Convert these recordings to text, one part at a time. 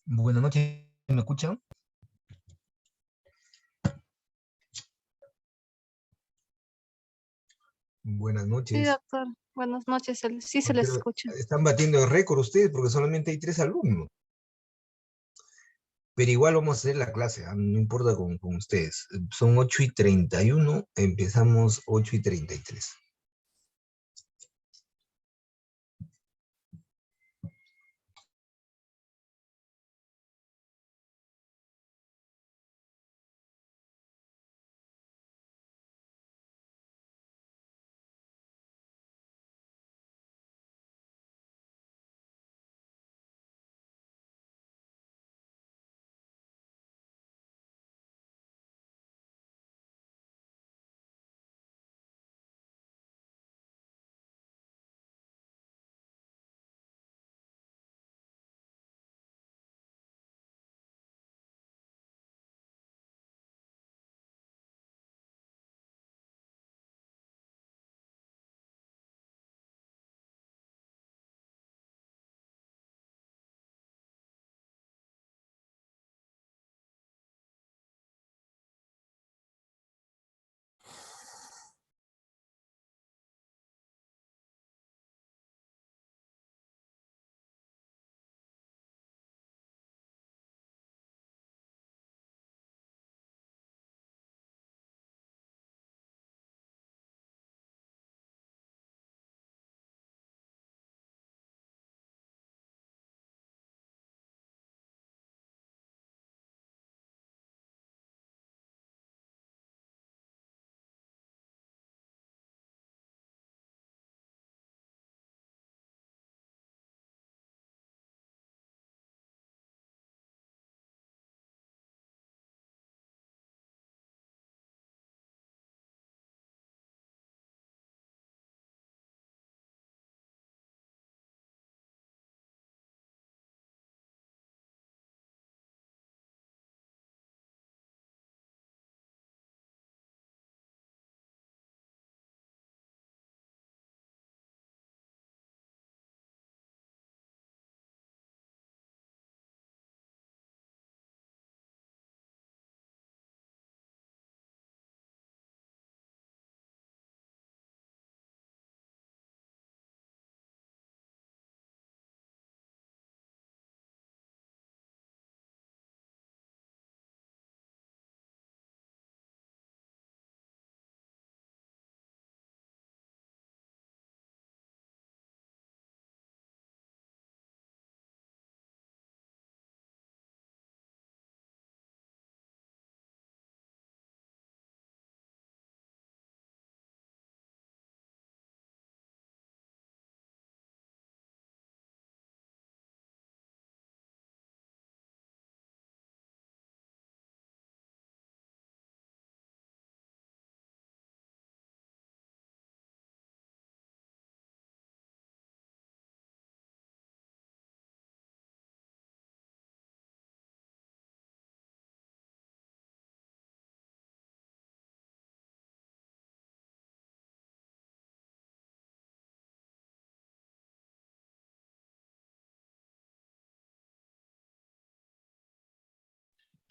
Buenas noches, ¿me escuchan? Buenas Sí, noches. doctor. Buenas noches. Sí se les Pero escucha. están batiendo el récord ustedes porque solamente hay 3 alumnos. Pero igual vamos a hacer la clase, no importa con ustedes. Son 8:31, empezamos 8:33.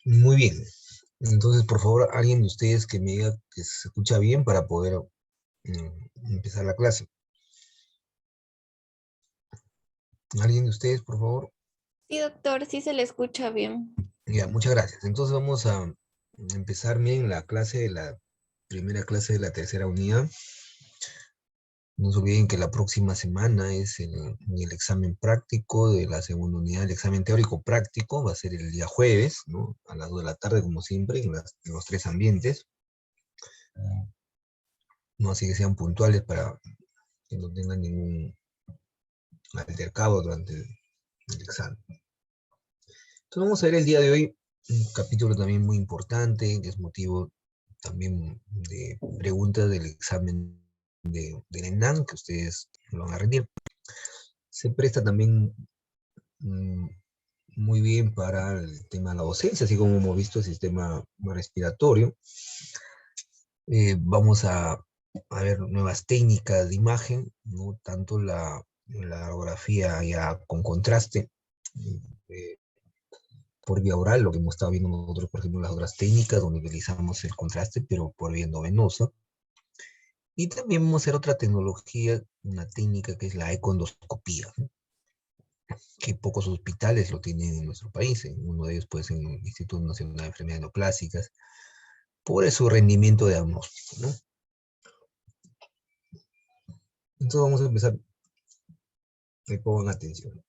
Muy bien. Entonces, por favor, alguien de ustedes que me diga que se escucha bien para poder empezar la clase. ¿Alguien de ustedes, por favor? Sí, doctor, sí se le escucha bien. Ya, muchas gracias. Entonces vamos a empezar bien la primera clase de la tercera unidad. No se olviden que la próxima semana es el examen práctico de la segunda unidad. El examen teórico práctico va a ser el día jueves, ¿no? A las 2 de la tarde, como siempre, en los 3 ambientes. ¿No? Así que sean puntuales para que no tengan ningún altercado durante el examen. Entonces vamos a ver el día de hoy un capítulo también muy importante, que es motivo también de preguntas del examen del ENAM, que ustedes lo van a rendir. Se presta también muy bien para el tema de la docencia, así como hemos visto el sistema respiratorio. Vamos a ver nuevas técnicas de imagen, ¿no? Tanto la radiografía ya con contraste, por vía oral, lo que hemos estado viendo nosotros, por ejemplo, en las otras técnicas, donde utilizamos el contraste, pero por vía endovenosa. Y también vamos a hacer otra tecnología, una técnica que es la econdoscopía, ¿no? Que pocos hospitales lo tienen en nuestro país. Uno de ellos, pues, en el Instituto Nacional de Enfermedades Neoplásicas, por su rendimiento diagnóstico, ¿no? Entonces vamos a empezar. Me pongan atención.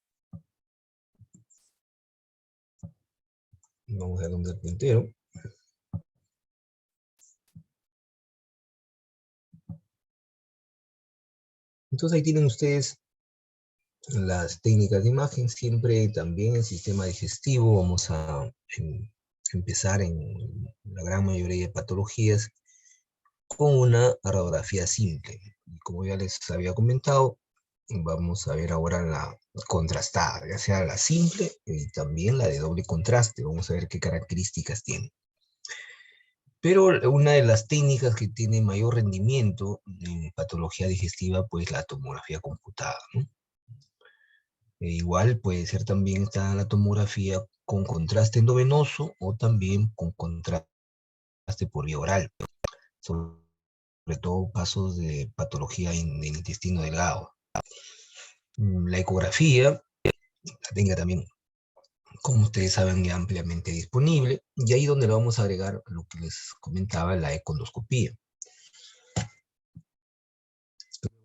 Vamos a dar el puntero. Entonces ahí tienen ustedes las técnicas de imagen, siempre también el sistema digestivo. Vamos a empezar en la gran mayoría de patologías con una radiografía simple. Y como ya les había comentado, vamos a ver ahora la contrastada, ya sea la simple y también la de doble contraste. Vamos a ver qué características tiene. Pero una de las técnicas que tiene mayor rendimiento en patología digestiva, pues la tomografía computada, ¿no? Igual puede ser también esta la tomografía con contraste endovenoso o también con contraste por vía oral, sobre todo casos de patología en el intestino delgado. La ecografía, la tenga también, como ustedes saben, ya ampliamente disponible, y ahí donde le vamos a agregar lo que les comentaba, la econdoscopía.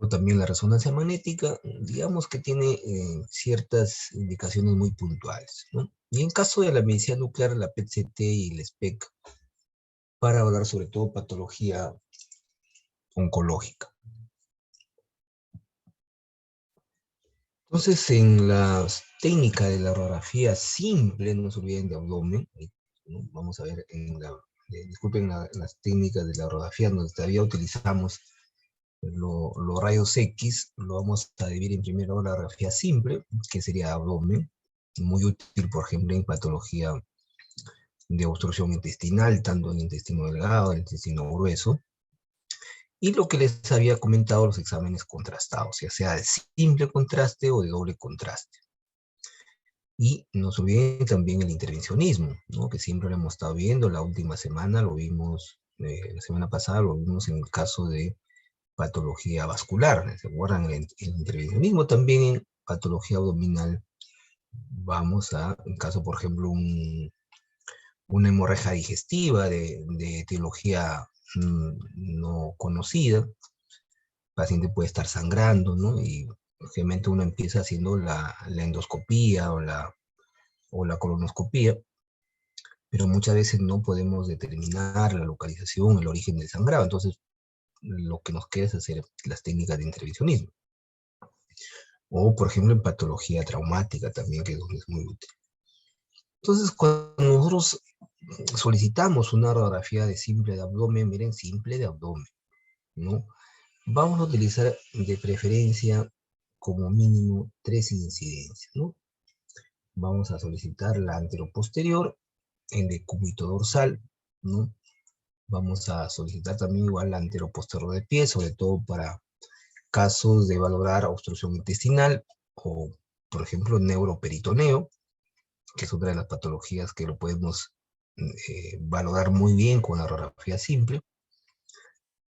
También la resonancia magnética, digamos que tiene ciertas indicaciones muy puntuales, ¿no? Y en caso de la medicina nuclear, la PET-CT y el SPEC, para hablar sobre todo patología oncológica. Entonces, en las técnicas de la radiografía simple, no se olviden de abdomen, ¿no? Vamos a ver disculpen las técnicas de la radiografía, donde todavía utilizamos los rayos X, lo vamos a dividir en primero la radiografía simple, que sería abdomen, muy útil, por ejemplo, en patología de obstrucción intestinal, tanto en el intestino delgado, el intestino grueso, y lo que les había comentado, los exámenes contrastados, ya sea de simple contraste o de doble contraste. Y no se olviden también el intervencionismo, ¿no? Que siempre lo hemos estado viendo, la última semana lo vimos, la semana pasada lo vimos en el caso de patología vascular, ¿se acuerdan? El intervencionismo también en patología abdominal. Vamos a, en caso, por ejemplo, una hemorragia digestiva de etiología no conocida, el paciente puede estar sangrando, ¿no? Y obviamente uno empieza haciendo la endoscopía o la colonoscopía, pero muchas veces no podemos determinar la localización, el origen del sangrado. Entonces, lo que nos queda es hacer las técnicas de intervencionismo. O, por ejemplo, en patología traumática también, que es donde es muy útil. Entonces, cuando nosotros solicitamos una radiografía de simple de abdomen, miren, simple de abdomen, ¿no? Vamos a utilizar de preferencia como mínimo 3 incidencias, ¿no? Vamos a solicitar la anteroposterior, el decúbito dorsal, ¿no? Vamos a solicitar también igual la anteroposterior de pie, sobre todo para casos de valorar obstrucción intestinal o, por ejemplo, neuroperitoneo, que es otra de las patologías que lo podemos valorar muy bien con la radiografía simple.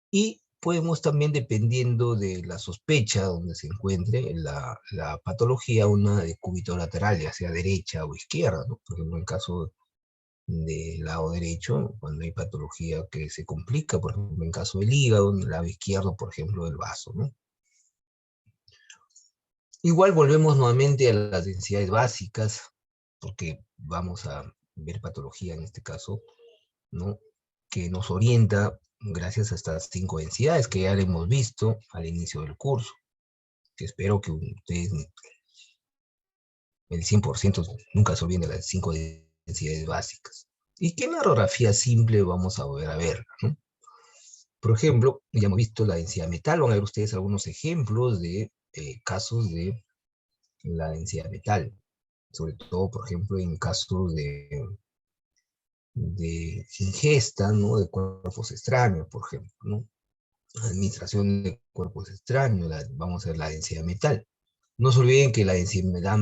Y podemos también, dependiendo de la sospecha donde se encuentre la patología, una decúbito lateral, ya sea derecha o izquierda, ¿no? Por ejemplo, en caso del lado derecho, cuando hay patología que se complica, por ejemplo, en caso del hígado, en el lado izquierdo, por ejemplo, del vaso, ¿no? Igual volvemos nuevamente a las densidades básicas, porque vamos a ver patología en este caso, ¿no? Que nos orienta gracias a estas 5 densidades que ya le hemos visto al inicio del curso, que espero que ustedes, el 100%, nunca se olviden de las 5 densidades básicas. Y que en la radiografía simple vamos a volver a ver, ¿no? Por ejemplo, ya hemos visto la densidad metal, van a ver ustedes algunos ejemplos de casos de la densidad metal, sobre todo, por ejemplo, en casos de ingesta, ¿no? De cuerpos extraños, por ejemplo, ¿no? Administración de cuerpos extraños, vamos a ver la densidad metal, No se olviden que la densidad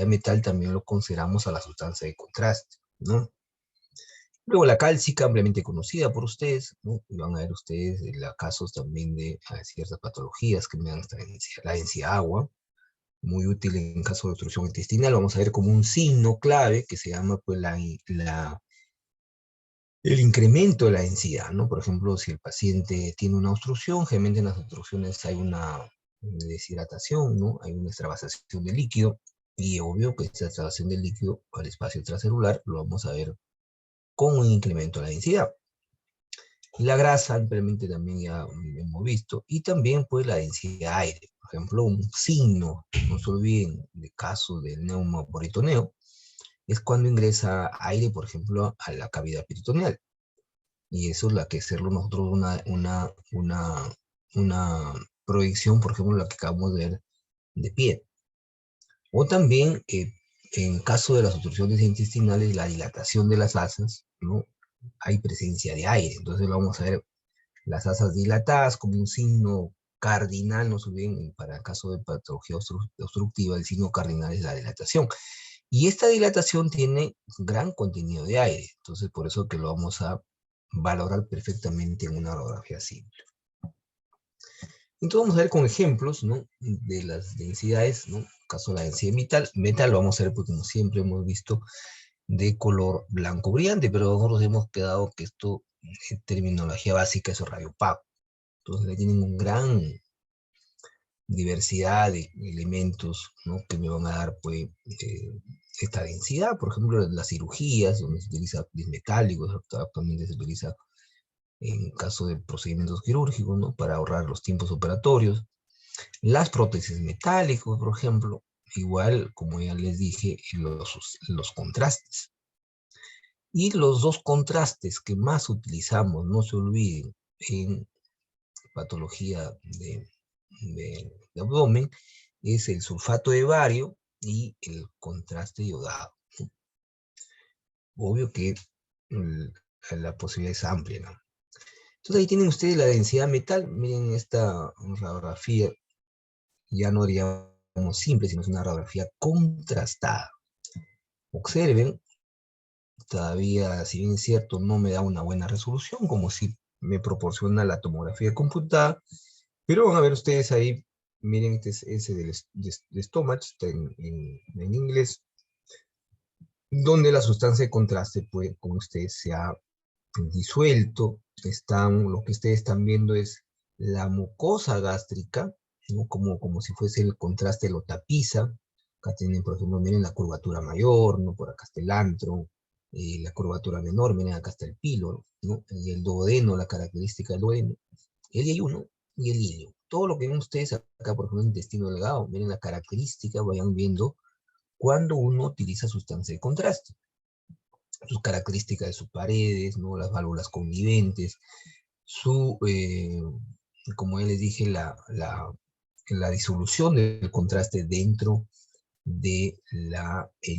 metal también lo consideramos a la sustancia de contraste, ¿no? Luego la cálcica, ampliamente conocida por ustedes, ¿no? Y van a ver ustedes casos también de ciertas patologías que me dan esta densidad, la densidad agua, muy útil en caso de obstrucción intestinal. Vamos a ver como un signo clave que se llama pues, el incremento de la densidad, ¿no? Por ejemplo, si el paciente tiene una obstrucción, generalmente en las obstrucciones hay una deshidratación, ¿no? Hay una extravasación de líquido, y obvio que esta extravasación de líquido al espacio extracelular lo vamos a ver con un incremento de la densidad. La grasa, ampliamente también ya hemos visto, y también pues la densidad de aire. Por ejemplo, un signo, no se olviden, de caso del neumoperitoneo, es cuando ingresa aire, por ejemplo, a la cavidad peritoneal. Y eso es la que hacerlo nosotros una proyección, por ejemplo, la que acabamos de ver de pie. O también, en caso de las obstrucciones intestinales, la dilatación de las asas, ¿no? Hay presencia de aire. Entonces vamos a ver las asas dilatadas como un signo cardinal, no se olviden, para el caso de patología obstructiva, el signo cardinal es la dilatación. Y esta dilatación tiene gran contenido de aire, entonces por eso que lo vamos a valorar perfectamente en una radiografía simple. Entonces vamos a ver con ejemplos, ¿no? De las densidades, ¿no? En el caso de la densidad metal lo vamos a ver, pues, como siempre hemos visto, de color blanco brillante, pero nosotros hemos quedado que esto, en terminología básica, es radio opaco. Entonces ahí tienen un gran diversidad de elementos, ¿no? Que me van a dar pues, esta densidad. Por ejemplo, las cirugías, donde se utiliza dismetálicos, actualmente se utiliza en caso de procedimientos quirúrgicos, ¿no? Para ahorrar los tiempos operatorios. Las prótesis metálicos, por ejemplo, igual, como ya les dije, los contrastes. Y los dos contrastes que más utilizamos, no se olviden, en patología de abdomen, es el sulfato de bario y el contraste iodado. Obvio que la posibilidad es amplia, ¿no? Entonces ahí tienen ustedes la densidad metal. Miren esta radiografía, ya no diríamos simple, sino es una radiografía contrastada. Observen, todavía, si bien es cierto, no me da una buena resolución, como si me proporciona la tomografía computada, pero van a ver ustedes ahí, miren, este es ese de stomach, está en inglés, donde la sustancia de contraste, pues, como ustedes se ha disuelto. Lo que ustedes están viendo es la mucosa gástrica, ¿no? Como si fuese el contraste lo tapiza. Acá tienen, por ejemplo, miren la curvatura mayor, ¿no? Por acá está el antro, la curvatura menor, miren acá está el píloro, ¿no? Y el duodeno, la característica del duodeno, el yeyuno y el ilio. Todo lo que ven ustedes acá, por ejemplo, el intestino delgado, miren la característica, vayan viendo cuando uno utiliza sustancia de contraste. Sus características de sus paredes, ¿no? Las válvulas conviventes, como ya les dije, la disolución del contraste dentro del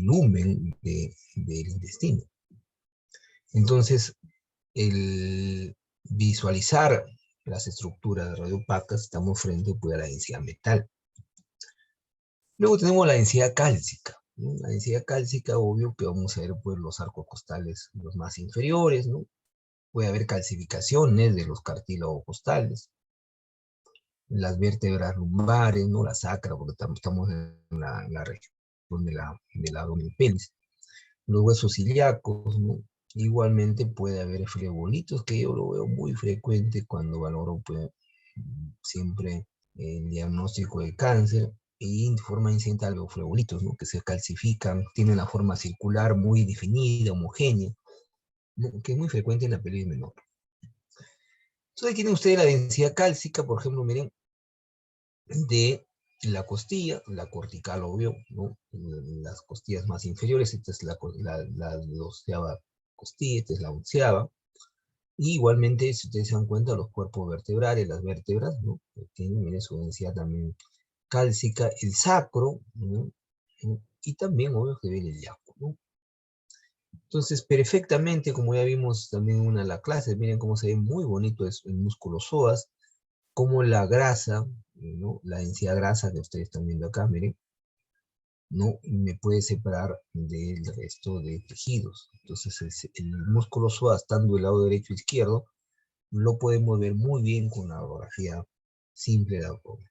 lumen del intestino. Entonces, el visualizar las estructuras radiopacas, estamos frente pues, a la densidad metal. Luego tenemos la densidad cálcica, ¿no? La densidad cálcica, obvio que vamos a ver pues, los arcos costales los más inferiores, ¿no? Puede haber calcificaciones de los cartílagos costales, las vértebras lumbares, ¿no? La sacra, porque estamos en la región del abdomen pelvis. Los huesos ilíacos, ¿no? Igualmente puede haber flebollitos, que yo lo veo muy frecuente cuando valoro pues, siempre el diagnóstico de cáncer, y de forma incidental los flebollitos, ¿no? Que se calcifican, tienen la forma circular muy definida, homogénea, ¿no? Que es muy frecuente en la pelvis menor. Entonces ahí tienen ustedes la densidad cálcica, por ejemplo, miren, de la costilla, la cortical, obvio, ¿no? Las costillas más inferiores, esta es la 12ª costilla, esta es la 11ª. Y igualmente, si ustedes se dan cuenta, los cuerpos vertebrales, las vértebras, ¿no? Tienen, miren, su densidad también cálcica, el sacro, ¿no? Y también, obvio, que ve el ilíaco, ¿no? Entonces, perfectamente, como ya vimos también en una de las clases, miren cómo se ve muy bonito el músculo psoas, como la grasa, ¿no? La densidad grasa que ustedes están viendo acá, miren, ¿no? Me puede separar del resto de tejidos. Entonces el músculo psoas, estando del lado derecho e izquierdo, lo podemos ver muy bien con la radiografía simple de abdomen.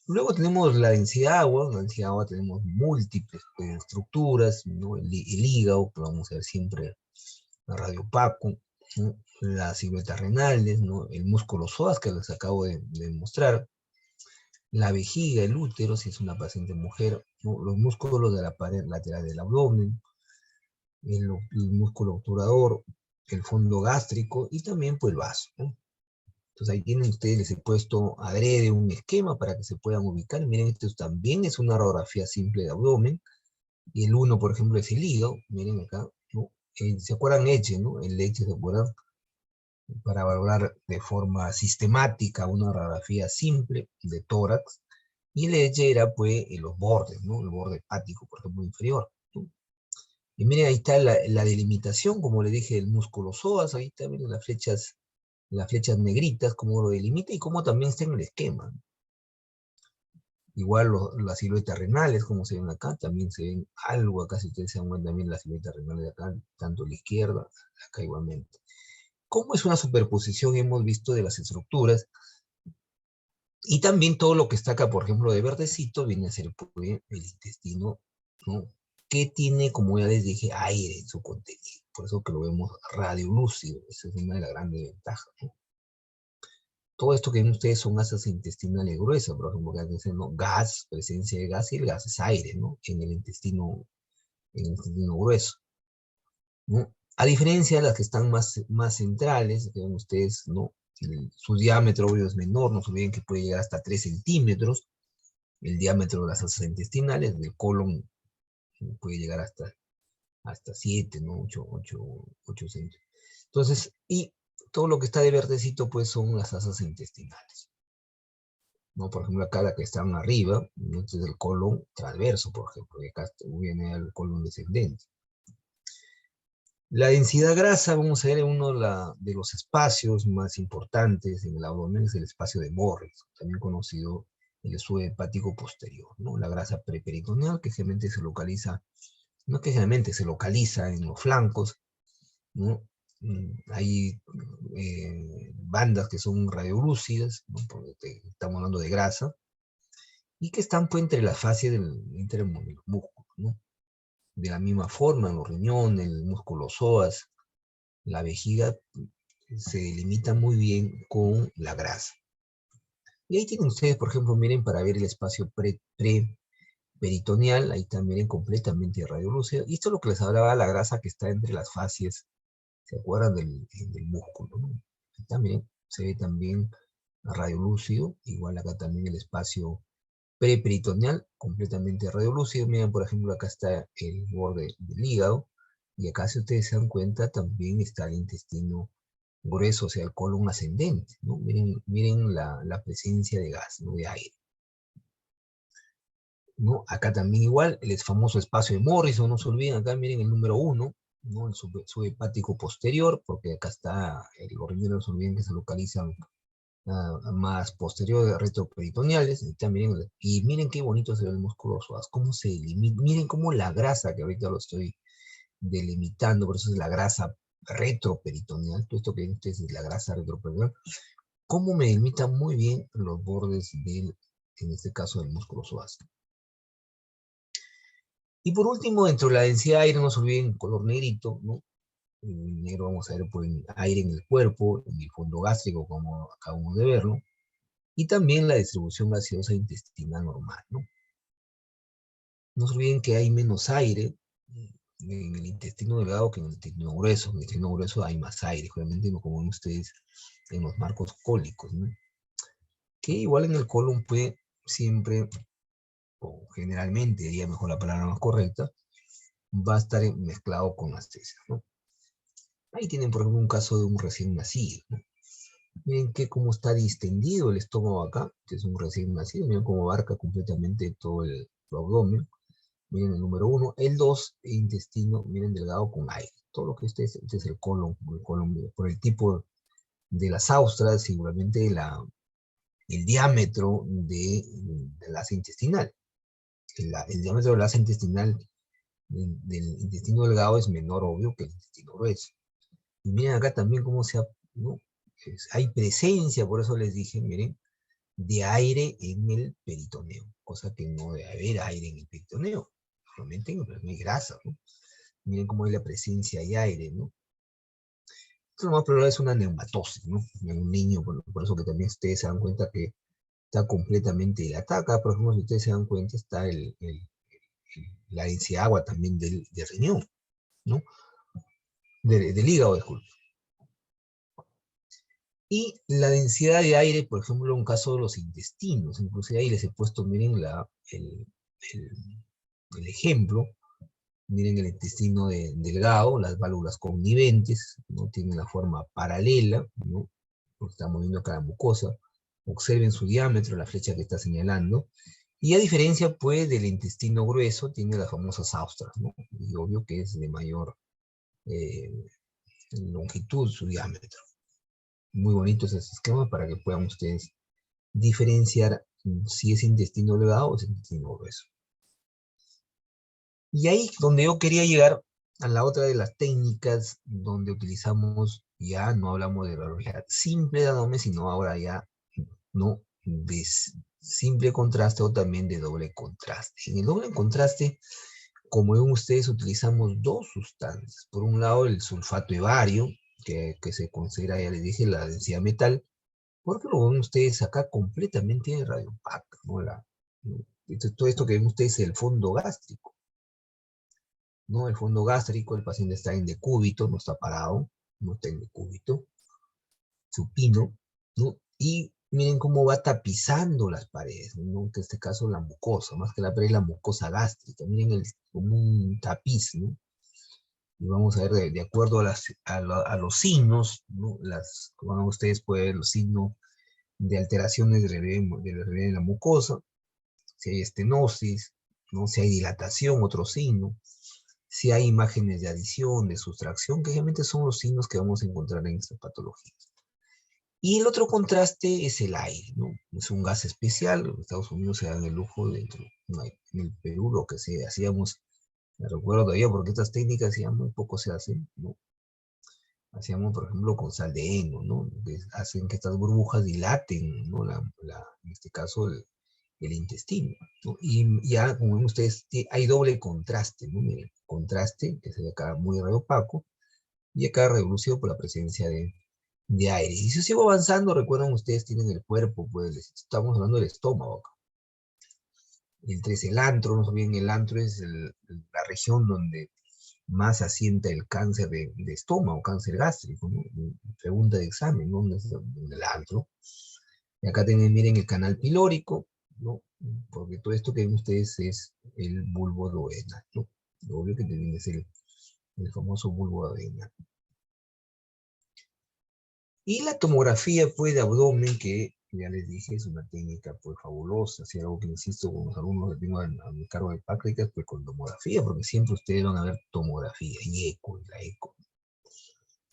Luego tenemos la densidad de agua. En la densidad de agua tenemos múltiples estructuras, ¿no? El hígado, que vamos a ver siempre la radiopaco, ¿no? Las siluetas renales, ¿no? El músculo psoas que les acabo de mostrar, la vejiga, el útero, si es una paciente mujer, ¿no? Los músculos de la pared lateral del abdomen, el músculo obturador, el fondo gástrico y también pues el vaso, ¿no? Entonces ahí tienen ustedes, les he puesto adrede un esquema para que se puedan ubicar. Miren, esto también es una radiografía simple de abdomen. Y el uno, por ejemplo, es el hígado. Miren acá, ¿no? ¿Se acuerdan leche, no? El leche, ¿se acuerdan? Para valorar de forma sistemática una radiografía simple de tórax. Y el leche era, pues, los bordes, ¿no? El borde hepático, por ejemplo, inferior, ¿no? Y miren, ahí está la delimitación, como le dije, del músculo psoas. Ahí está, miren las flechas negritas, cómo lo delimita y cómo también está en el esquema. Igual las siluetas renales, como se ven acá, también se ven algo acá, si ustedes se dan cuenta, también las siluetas renales de acá, tanto a la izquierda, acá igualmente. ¿Cómo es una superposición, hemos visto, de las estructuras? Y también todo lo que está acá, por ejemplo, de verdecito, viene a ser pues, el intestino, ¿no? Que tiene, como ya les dije, aire en su contenido. Por eso que lo vemos radiolúcido. Esa es una de las grandes ventajas, ¿no? Todo esto que ven ustedes son masas intestinales gruesas, por ejemplo, que dicen, ¿no? Gas, presencia de gas, y el gas es aire, ¿no? En el intestino grueso, ¿no? A diferencia de las que están más centrales, que ven ustedes, ¿no? Su diámetro obvio es menor, no se olviden que puede llegar hasta 3 centímetros, el diámetro de las masas intestinales, del colon puede llegar hasta 7, ¿no? 8 centímetros. Entonces, y todo lo que está de verdecito, pues, son las asas intestinales, ¿no? Por ejemplo, acá la que están arriba, ¿no? Este es el colon transverso, por ejemplo, y acá viene el colon descendente. La densidad grasa, vamos a ver, uno de los espacios más importantes en el abdomen es el espacio de Morris, también conocido el esófago hepático posterior, ¿no? La grasa preperitoneal que generalmente se localiza, no que generalmente se localiza en los flancos, ¿no? Hay bandas que son radiolúcidas, ¿no? Porque estamos hablando de grasa, y que están pues, entre las fascias entre los músculos, ¿no? De la misma forma, los riñones, el músculo psoas, la vejiga se delimita muy bien con la grasa. Y ahí tienen ustedes, por ejemplo, miren, para ver el espacio peritoneal, ahí también miren completamente radiolúcido. Y esto es lo que les hablaba, la grasa que está entre las fascias, ¿se acuerdan del músculo, ¿no? Ahí también se ve también radiolúcido, igual acá también el espacio preperitoneal, completamente radiolúcido. Miren, por ejemplo, acá está el borde del hígado, y acá, si ustedes se dan cuenta, también está el intestino grueso, o sea, el colon ascendente, ¿no? Miren la presencia de gas, ¿no? De aire, ¿no? Acá también igual, el famoso espacio de Morrison, no se olviden, acá miren el número 1, ¿no? El subhepático posterior, porque acá está, los riñones, no se olviden que se localizan más posteriores retroperitoneales, y miren qué bonito se ve el músculo psoas, cómo se delimita, miren cómo la grasa, que ahorita lo estoy delimitando, por eso es la grasa retroperitoneal, todo esto que ven ustedes es la grasa retroperitoneal, cómo me delimita muy bien los bordes en este caso del músculo psoas. Y por último, dentro de la densidad de aire, no se olviden color negrito, ¿no? En negro vamos a ver por el aire en el cuerpo, en el fondo gástrico, como acabamos de verlo, y también la distribución gaseosa intestinal normal, ¿no? No se olviden que hay menos aire en el intestino delgado que en el intestino grueso. En el intestino grueso hay más aire, obviamente, como ven ustedes en los marcos cólicos, ¿no? Que igual en el colon puede siempre, o generalmente, diría mejor la palabra más correcta, va a estar mezclado con las heces, ¿no? Ahí tienen, por ejemplo, un caso de un recién nacido, ¿no? Miren que cómo está distendido el estómago acá, que es un recién nacido, miren cómo abarca completamente todo el abdomen. Miren el número 1, el 2, intestino, miren delgado con aire. Todo lo que este es el colon por el tipo de las austras, seguramente el diámetro del asa intestinal. El diámetro del asa intestinal del intestino delgado es menor, obvio, que el intestino grueso. Y miren acá también cómo ¿no? Hay presencia, por eso les dije, miren, de aire en el peritoneo, cosa que no debe haber aire en el peritoneo, solamente no hay grasa, ¿no? Miren cómo hay la presencia de aire, ¿no? Esto lo más probable es una neumatosis, ¿no? En un niño, por eso que también ustedes se dan cuenta que está completamente dilatada. Acá, por ejemplo, si ustedes se dan cuenta, está la densidad de agua también del riñón, ¿no? Del hígado, disculpe. Y la densidad de aire, por ejemplo, en un caso de los intestinos, inclusive ahí les he puesto, miren el ejemplo, miren el intestino delgado, las válvulas conniventes, ¿no? Tienen la forma paralela, ¿no? Porque estamos viendo acá la mucosa. Observen su diámetro, la flecha que está señalando. Y a diferencia, pues, del intestino grueso, tiene las famosas austras, ¿no? Y obvio que es de mayor longitud su diámetro. Muy bonito ese esquema para que puedan ustedes diferenciar si es intestino delgado o es intestino grueso. Y ahí donde yo quería llegar a la otra de las técnicas donde utilizamos, ya no hablamos de radiología simple de abdomen, sino ahora ya no de simple contraste o también de doble contraste. En el doble contraste, como ven ustedes, utilizamos dos sustancias. Por un lado, el sulfato de bario, que se considera, ya les dije, la densidad metal, porque lo ven ustedes acá completamente radiopaca, ¿no? Todo esto que ven ustedes es el fondo gástrico, ¿no? El fondo gástrico, el paciente está en decúbito, no está parado, no está en decúbito, supino, ¿no? Y miren cómo va tapizando las paredes, ¿no? Que en este caso la mucosa, más que la pared, la mucosa gástrica, miren como un tapiz, ¿no? Y vamos a ver de acuerdo a los signos, ¿no? Como ustedes pueden ver los signos de alteraciones de la mucosa, si hay estenosis, ¿no? Si hay dilatación, otro signo, si hay imágenes de adición, de sustracción, que realmente son los signos que vamos a encontrar en esta patología. Y el otro contraste es el aire, ¿no? Es un gas especial, en Estados Unidos se dan el lujo en el Perú lo que hacíamos, me recuerdo todavía porque estas técnicas ya muy poco se hacen, ¿no? Hacíamos, por ejemplo, con sal de heno, ¿no? Que hacen que estas burbujas dilaten, ¿no? En este caso, el intestino, ¿no? Y ya, como ven ustedes, hay doble contraste, ¿no? Miren, contraste, que se ve acá muy opaco, y acá reducido por la presencia de aire. Y si sigo avanzando, recuerdan ustedes, tienen el cuerpo, pues, estamos hablando del estómago acá. El 3, el antro, no se olviden, el antro es la región donde más asienta el cáncer de estómago, cáncer gástrico, ¿no? Pregunta de examen, ¿no? ¿Dónde es el antro? Y acá tienen, miren, el canal pilórico, ¿no? Porque todo esto que ven ustedes es el bulbo duodenal, ¿no? Lo obvio que también es el famoso bulbo duodenal. Y la tomografía, pues, de abdomen, que ya les dije, es una técnica, pues, fabulosa. Si algo que insisto con los alumnos que tengo a mi cargo de prácticas, pues, con tomografía, porque siempre ustedes van a ver tomografía y la eco.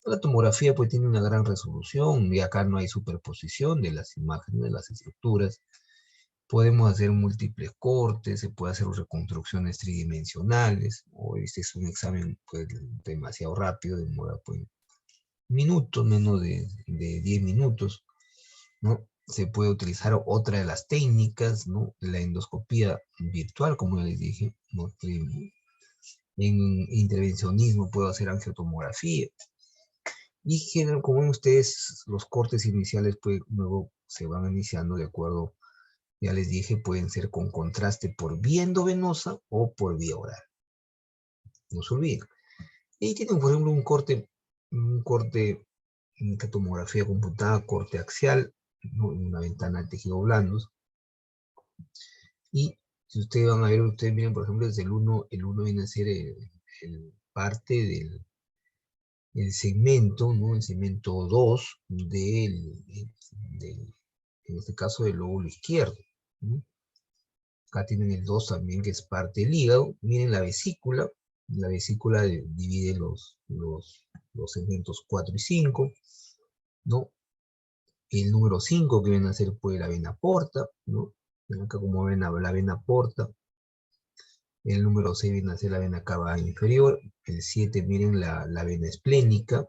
La tomografía, pues, tiene una gran resolución, y acá no hay superposición de las imágenes, de las estructuras. Podemos hacer múltiples cortes, se puede hacer reconstrucciones tridimensionales, o este es un examen, pues, demasiado rápido, demora, pues, minutos, menos de 10 minutos, ¿no? Se puede utilizar otra de las técnicas, ¿no? La endoscopía virtual, como les dije, ¿no? En intervencionismo puedo hacer angiotomografía. Y como ven ustedes, los cortes iniciales, pues, luego se van iniciando de acuerdo, ya les dije, pueden ser con contraste por vía endovenosa o por vía oral. No se olviden. Y tienen, por ejemplo, un corte en tomografía computada, corte axial, ¿no? En una ventana de tejidos blandos. Y si ustedes van a ver, ustedes miren, por ejemplo, desde el 1 viene a ser parte del segmento, ¿no? El segmento 2 en este caso, del lóbulo izquierdo, ¿no? Acá tienen el 2 también, que es parte del hígado. Miren la vesícula divide los segmentos 4 y 5, ¿no? El número 5 que viene a ser pues la vena porta, ¿no? Acá como ven la vena porta. El número 6 viene a ser la vena cava inferior. El 7, miren la vena esplénica.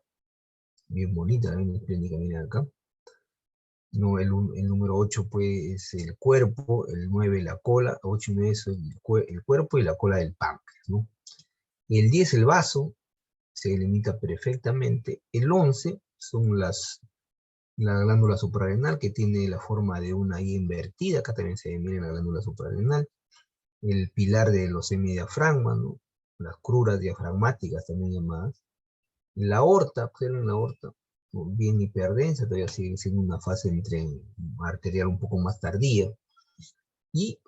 Bien bonita la vena esplénica, miren acá. No, el número 8 pues es el cuerpo, el 9 la cola, 8 y 9 es el cuerpo y la cola del páncreas, ¿no? El 10 el vaso, se delimita perfectamente. El 11 son la glándula suprarrenal, que tiene la forma de una I invertida. Acá también se ve, miren, la glándula suprarrenal. El pilar de los hemidiafragmas, ¿no? Las cruras diafragmáticas también llamadas. La aorta, observen la aorta, ¿no? Bien hiperdensa, todavía sigue siendo una fase arterial un poco más tardía. Y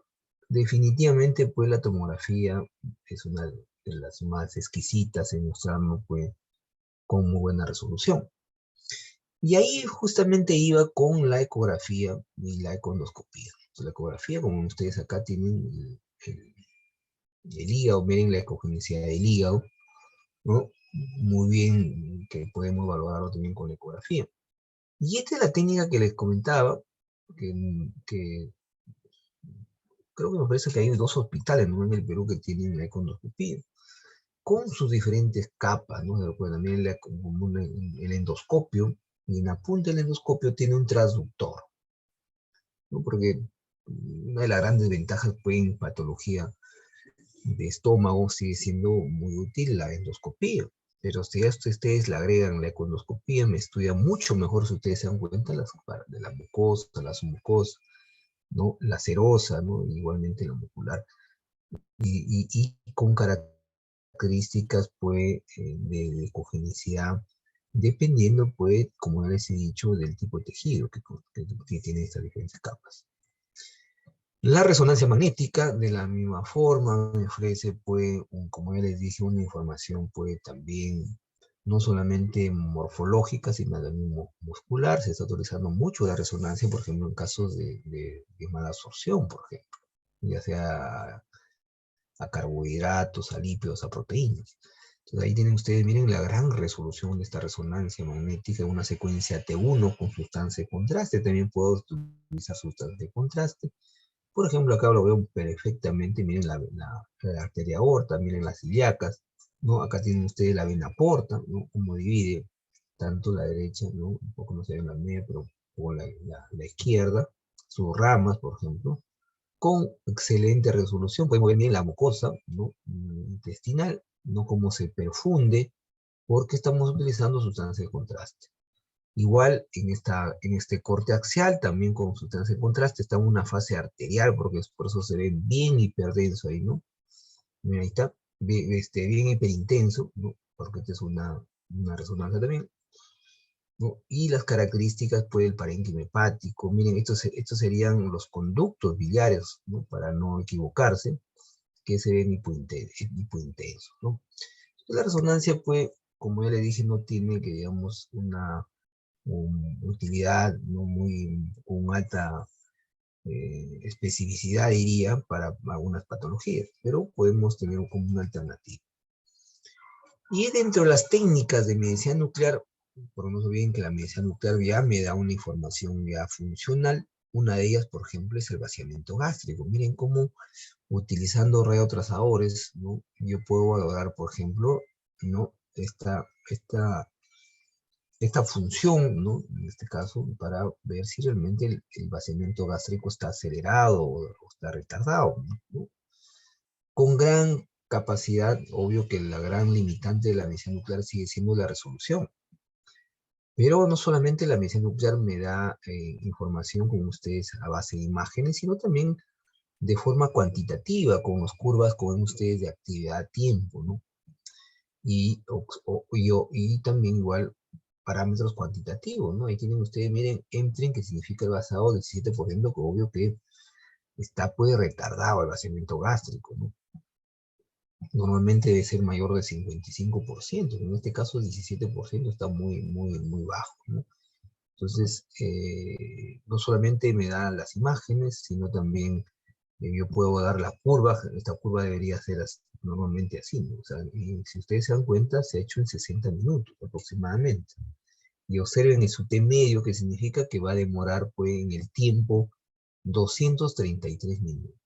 definitivamente, pues la tomografía es una de las más exquisitas en mostrarnos, pues, con muy buena resolución. Y ahí justamente iba con la ecografía y la econdoscopía. La ecografía, como ustedes acá tienen el hígado, miren la ecogenicidad del hígado, ¿no? Muy bien, que podemos valorarlo también con la ecografía. Y esta es la técnica que les comentaba, que creo que me parece que hay 2 hospitales, ¿no?, en el Perú que tienen la econdoscopía, con sus diferentes capas, ¿no? Pues también el endoscopio, y en la punta del endoscopio tiene un transductor, ¿no? Porque una de las grandes ventajas, pues, en patología de estómago sigue siendo muy útil la endoscopía. Pero si a esto ustedes le agregan la econdoscopía, me estudia mucho mejor, si ustedes se dan cuenta, de la mucosa, la submucosa, ¿no? La serosa, ¿no? Igualmente la muscular. Y con características, pues, de ecogenicidad, dependiendo, pues, como les he dicho, del tipo de tejido que tiene estas diferentes capas. La resonancia magnética, de la misma forma, me ofrece, pues, como ya les dije, una información, pues, también, no solamente morfológica, sino también muscular. Se está utilizando mucho la resonancia, por ejemplo, en casos de mala absorción, por ejemplo, ya sea a carbohidratos, a lípidos, a proteínas. Entonces ahí tienen ustedes, miren la gran resolución de esta resonancia magnética, una secuencia T1 con sustancia de contraste. También puedo utilizar sustancia de contraste. Por ejemplo, acá lo veo perfectamente, miren la arteria aorta, miren las ilíacas, ¿no? Acá tienen ustedes la vena porta, ¿no? Como divide tanto la derecha, ¿no? Un poco no se ve en la media, pero con la izquierda, sus ramas, por ejemplo, con excelente resolución. Podemos ver bien la mucosa, ¿no?, intestinal, no cómo se perfunde, porque estamos utilizando sustancia de contraste. Igual en este corte axial, también con sustancia de contraste, está en una fase arterial, porque por eso se ve bien hiperdenso ahí, ¿no? Mira, ahí está, bien hiperintenso, ¿no? Porque esta es una resonancia también, ¿no? Y las características, pues, del parénquima hepático. Miren, estos serían los conductos biliares, ¿no?, para no equivocarse, que se ven hipointensos, ¿no? La resonancia, pues, como ya le dije, no tiene, que digamos, una utilidad, ¿no?, con alta especificidad, diría, para algunas patologías, pero podemos tener como una alternativa. Y dentro de las técnicas de medicina nuclear, por no olviden que la medicina nuclear ya me da una información ya funcional. Una de ellas, por ejemplo, es el vaciamiento gástrico. Miren cómo, utilizando radiotrazadores, ¿no?, yo puedo valorar, por ejemplo, ¿no?, esta función, ¿no?, en este caso, para ver si realmente el vaciamiento gástrico está acelerado o está retardado, ¿no? Con gran capacidad. Obvio que la gran limitante de la medicina nuclear sigue siendo la resolución. Pero no solamente la medicina nuclear me da información, como ustedes, a base de imágenes, sino también de forma cuantitativa, con las curvas, como ven ustedes, de actividad a tiempo, ¿no? Y también igual parámetros cuantitativos, ¿no? Ahí tienen ustedes, miren, entren, que significa el vaciado del 17%, que obvio que está, pues, retardado el vaciamiento gástrico, ¿no? Normalmente debe ser mayor del 55%, en este caso el 17% está muy, muy, muy bajo, ¿no? Entonces, no solamente me da las imágenes, sino también yo puedo dar la curva. Esta curva debería ser normalmente así, ¿no? O sea, y si ustedes se dan cuenta, se ha hecho en 60 minutos aproximadamente. y observen el su T medio, que significa que va a demorar pues, en el tiempo 233 minutos.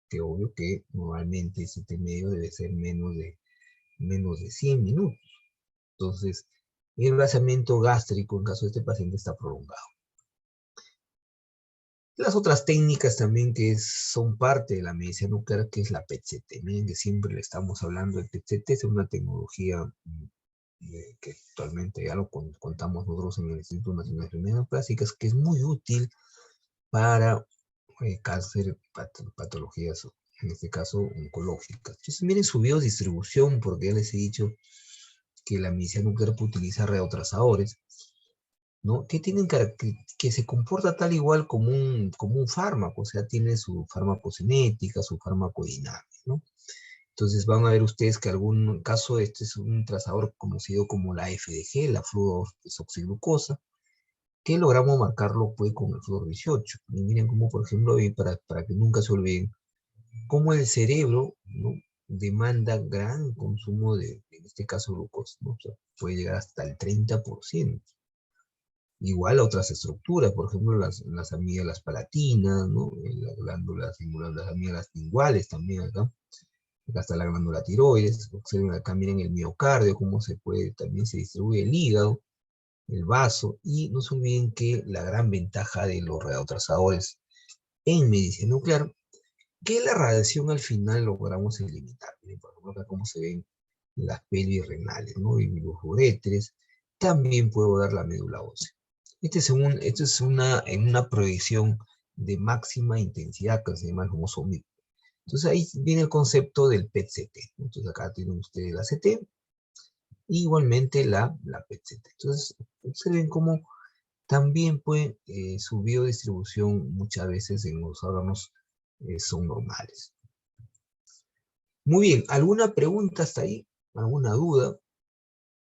Que obvio que normalmente ese T medio debe ser menos de 100 minutos. Entonces, el vaciamiento gástrico en caso de este paciente está prolongado. Las otras técnicas también que son parte de la medicina nuclear, que es la PET-CT. Miren que siempre le estamos hablando de PET-CT, es una tecnología que actualmente ya lo contamos nosotros en el Instituto Nacional de Enfermedades Plásticas, que es muy útil para cáncer, patologías, en este caso oncológicas. Entonces miren su biodistribución, porque ya les he dicho que la medicina nuclear puede utilizar radiotrasadores, ¿no? Que se comporta tal igual como un fármaco, o sea, tiene su fármacocinética, su farmacodinámica, ¿no? Entonces van a ver ustedes que algún caso este es un trazador conocido como la FDG, la fluorodesoxiglucosa, que logramos marcarlo pues con el flúor 18. Y miren cómo, por ejemplo, para que nunca se olviden, cómo el cerebro, ¿no? Demanda gran consumo en este caso, glucosa, ¿no? O sea, puede llegar hasta el 30%. Igual a otras estructuras, por ejemplo, las amígdalas palatinas, ¿no? Las glándulas, las amígdalas linguales también acá. Acá está la glándula tiroides. Observen acá, miren el miocardio, cómo también se distribuye el hígado, el vaso. Y no se olviden que la gran ventaja de los radiotrasadores en medicina nuclear, que la radiación al final logramos eliminar. Miren, por ejemplo, acá cómo se ven las pelvis renales, ¿no? Y los uréteres. También puedo dar la médula ósea. Esto es en una proyección de máxima intensidad, que se llama el famoso MIC. Entonces ahí viene el concepto del PET-CT. Entonces acá tienen ustedes la CT, y igualmente la PET-CT. Entonces observen cómo también pues, su biodistribución muchas veces en los órganos son normales. Muy bien, ¿alguna pregunta hasta ahí? ¿Alguna duda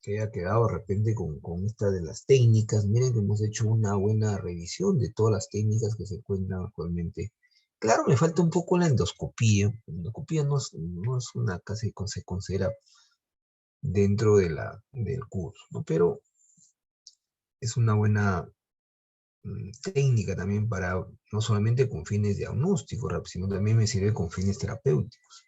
que haya quedado de repente con esta de las técnicas? Miren que hemos hecho una buena revisión de todas las técnicas que se encuentran actualmente. Claro, me falta un poco la endoscopía. La endoscopía no es una casi que se considera dentro del curso, ¿no? Pero es una buena técnica también para, no solamente con fines diagnósticos, sino también me sirve con fines terapéuticos.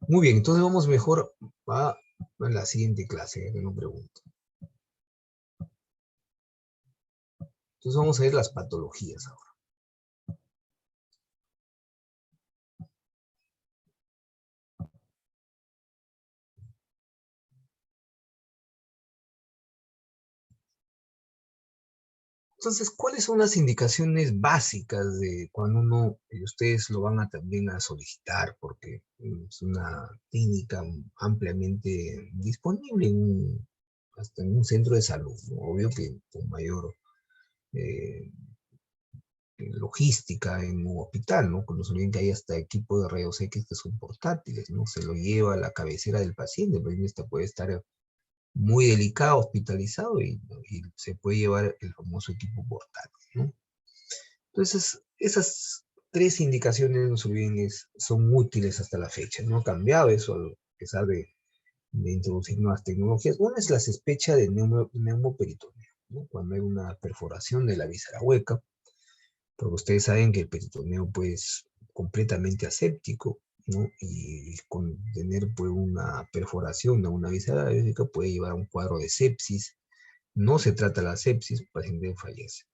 Muy bien, entonces vamos mejor a la siguiente clase, que no pregunto. Entonces vamos a ver las patologías ahora. Entonces, ¿cuáles son las indicaciones básicas de cuando ustedes lo van a también a solicitar? Porque es una técnica ampliamente disponible hasta en un centro de salud, ¿no? Obvio que con mayor logística en un hospital, ¿no? Cuando se olviden que hay hasta equipos de rayos X que son portátiles, ¿no? Se lo lleva a la cabecera del paciente, pero este puede estar muy delicado, hospitalizado, y se puede llevar el famoso equipo portátil, ¿no? Entonces, esas tres indicaciones, no se olviden, son útiles hasta la fecha. No ha cambiado eso, a pesar de introducir nuevas tecnologías. Una es la sospecha de neumoperitoneo, ¿no? Cuando hay una perforación de la víscera hueca, porque ustedes saben que el peritoneo pues completamente aséptico, ¿no? Y con tener pues una perforación de una víscera hueca puede llevar a un cuadro de sepsis. No se trata la sepsis, el paciente fallece.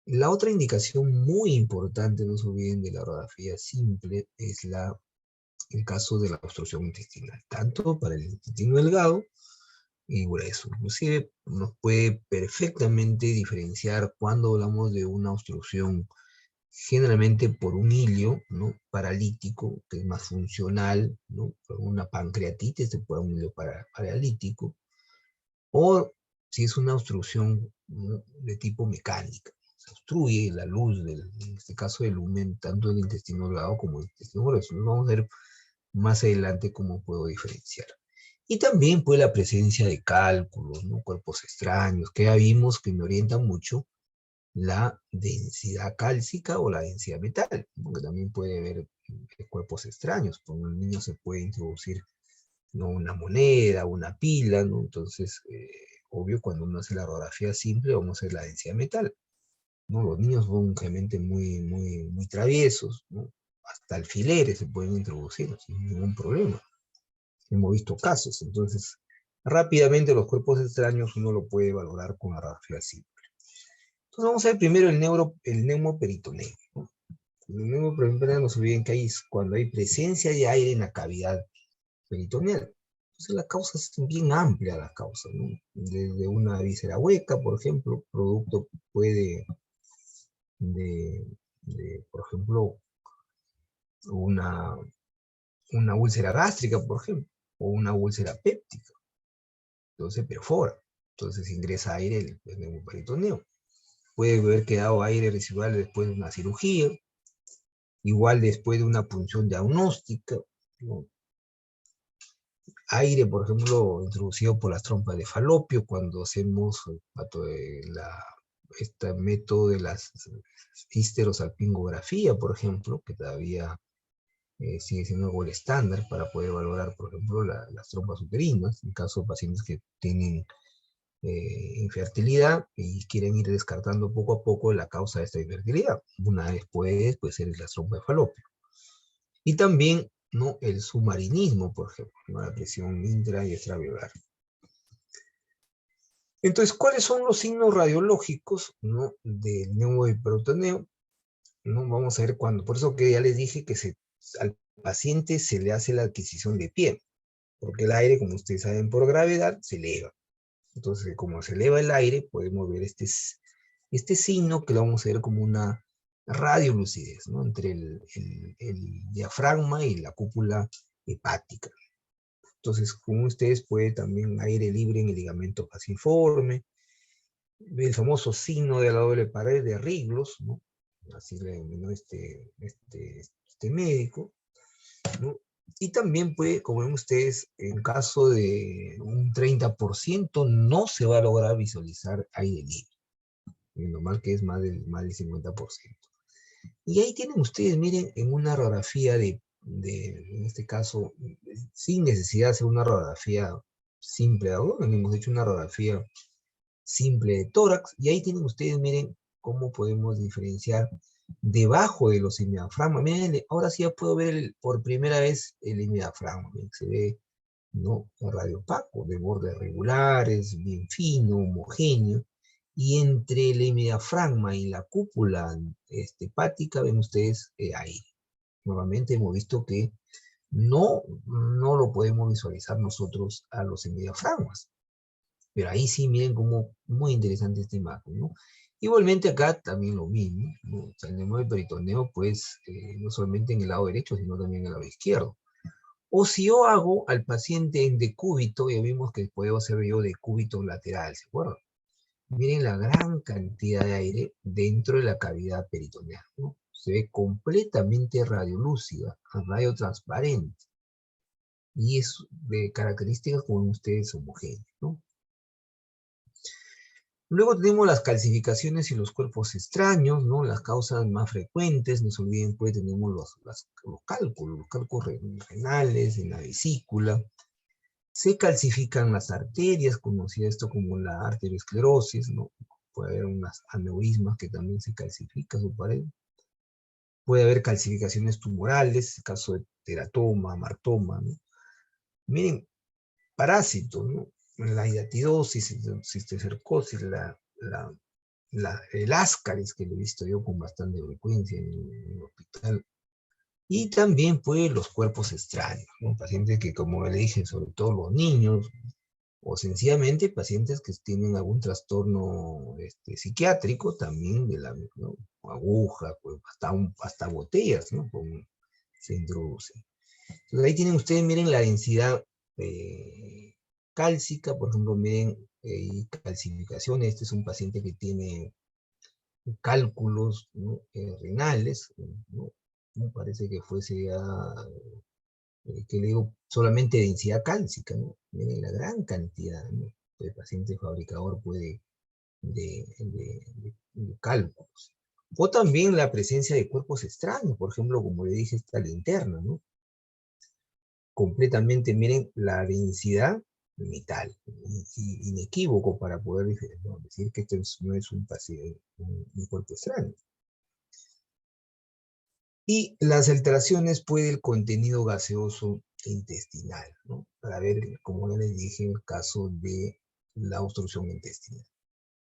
La otra indicación muy importante, no se olviden, de la radiografía simple es el caso de la obstrucción intestinal, tanto para el intestino delgado y grueso. Inclusive nos puede perfectamente diferenciar cuando hablamos de una obstrucción generalmente por un hilio, ¿no? Paralítico, que es más funcional, ¿no? Por una pancreatitis, por un hilio paralítico, o si es una obstrucción, ¿no? De tipo mecánica. Se obstruye la luz, en este caso del lumen, tanto del intestino delgado como del intestino grueso. Vamos a ver más adelante cómo puedo diferenciar. Y también pues la presencia de cálculos, ¿no? Cuerpos extraños, que ya vimos que me orientan mucho la densidad cálcica o la densidad metal, porque también puede haber cuerpos extraños. Con el niño se puede introducir ¿no? Una moneda, una pila, ¿no? Entonces, obvio, cuando uno hace la radiografía simple, vamos a hacer la densidad de metal, ¿no? Los niños son generalmente muy traviesos, ¿no? Hasta alfileres se pueden introducir sin ningún problema. Hemos visto casos, entonces, rápidamente los cuerpos extraños uno lo puede valorar con la radiografía simple. Entonces vamos a ver primero el neumoperitoneo, ¿no? El neumoperitoneo, no se olviden que cuando hay presencia de aire en la cavidad peritoneal. Entonces la causa es bien amplia, la causa, ¿no? Desde una víscera hueca, por ejemplo, producto puede por ejemplo, una úlcera gástrica, por ejemplo, o una úlcera péptica. Entonces perfora. Entonces ingresa aire el neumoperitoneo. Puede haber quedado aire residual después de una cirugía, igual después de una punción diagnóstica, ¿no? Aire, por ejemplo, introducido por las trompas de falopio cuando hacemos este método de las histerosalpingografía, por ejemplo, que todavía sigue siendo algo el estándar para poder valorar, por ejemplo, las trompas uterinas, en caso de pacientes que tienen infertilidad y quieren ir descartando poco a poco la causa de esta infertilidad. Una vez puede ser la trompa de falopio. Y también, ¿no?, el submarinismo, por ejemplo, ¿no?, la presión intra y extraveolar. Entonces, ¿cuáles son los signos radiológicos, ¿no?, del neumoperitoneo? ¿No? Vamos a ver cuándo. Por eso que ya les dije que al paciente se le hace la adquisición de pie, porque el aire, como ustedes saben, por gravedad se eleva. Entonces, como se eleva el aire, podemos ver este signo que lo vamos a ver como una radiolucidez, ¿no?, entre el diafragma y la cúpula hepática. Entonces, como ustedes pueden también aire libre en el ligamento falciforme, el famoso signo de la doble pared de Riglos, ¿no?, así le denominó este médico, ¿no? Y también puede, como ven ustedes, en caso de un 30%, no se va a lograr visualizar aire libre. Lo normal que es más del 50%. Y ahí tienen ustedes, miren, en una radiografía en este caso, sin necesidad de hacer una radiografía simple de abdomen, hemos hecho una radiografía simple de tórax, y ahí tienen ustedes, miren, cómo podemos diferenciar debajo de los hemidiafragmas. Miren, ahora sí ya puedo ver por primera vez el hemidiafragma. Se ve, ¿no?, radiopaco, de bordes regulares, bien fino, homogéneo. Y entre el hemidiafragma y la cúpula hepática ven ustedes aire. Nuevamente hemos visto que no lo podemos visualizar nosotros a los hemidiafragmas. Pero ahí sí, miren cómo muy interesante esta imagen, ¿no? Igualmente acá también lo mismo, ¿no? O sea, el neumoperitoneo, pues, no solamente en el lado derecho, sino también en el lado izquierdo. O si yo hago al paciente en decúbito, ya vimos que puedo hacer yo decúbito lateral, ¿se acuerdan? Miren la gran cantidad de aire dentro de la cavidad peritoneal, ¿no? Se ve completamente radiolúcida, radiotransparente. Y es de características como ustedes homogéneas, ¿no? Luego tenemos las calcificaciones y los cuerpos extraños, ¿no? Las causas más frecuentes, no se olviden, pues tenemos los cálculos renales, en la vesícula. Se calcifican las arterias, conocida esto como la arteriosclerosis, ¿no? Puede haber unas aneurismas que también se calcifica su pared. Puede haber calcificaciones tumorales, caso de teratoma, martoma, ¿no? Miren, parásitos, ¿no? La hidatidosis, cisticercosis, el ascaris, que lo he visto yo con bastante frecuencia en el hospital. Y también, pues, los cuerpos extraños, ¿no? Pacientes que, como le dije, sobre todo los niños, o sencillamente pacientes que tienen algún trastorno psiquiátrico, también ¿no?, aguja, pues, hasta botellas, ¿no?, se introducen. Entonces ahí tienen ustedes, miren la densidad cálcica, por ejemplo, miren, calcificaciones. Este es un paciente que tiene cálculos, ¿no?, renales, ¿no? ¿No? Parece que fuese ya, que le digo, solamente densidad cálcica, ¿no? Miren la gran cantidad, ¿no?, que el paciente fabricador puede de cálculos. O también la presencia de cuerpos extraños, por ejemplo, como le dije, esta linterna, ¿no? completamente, miren, la densidad vital, inequívoco para poder decir que esto no es un paciente, un cuerpo extraño. Y las alteraciones puede el contenido gaseoso intestinal, ¿no? Para ver, como ya les dije, el caso de la obstrucción intestinal.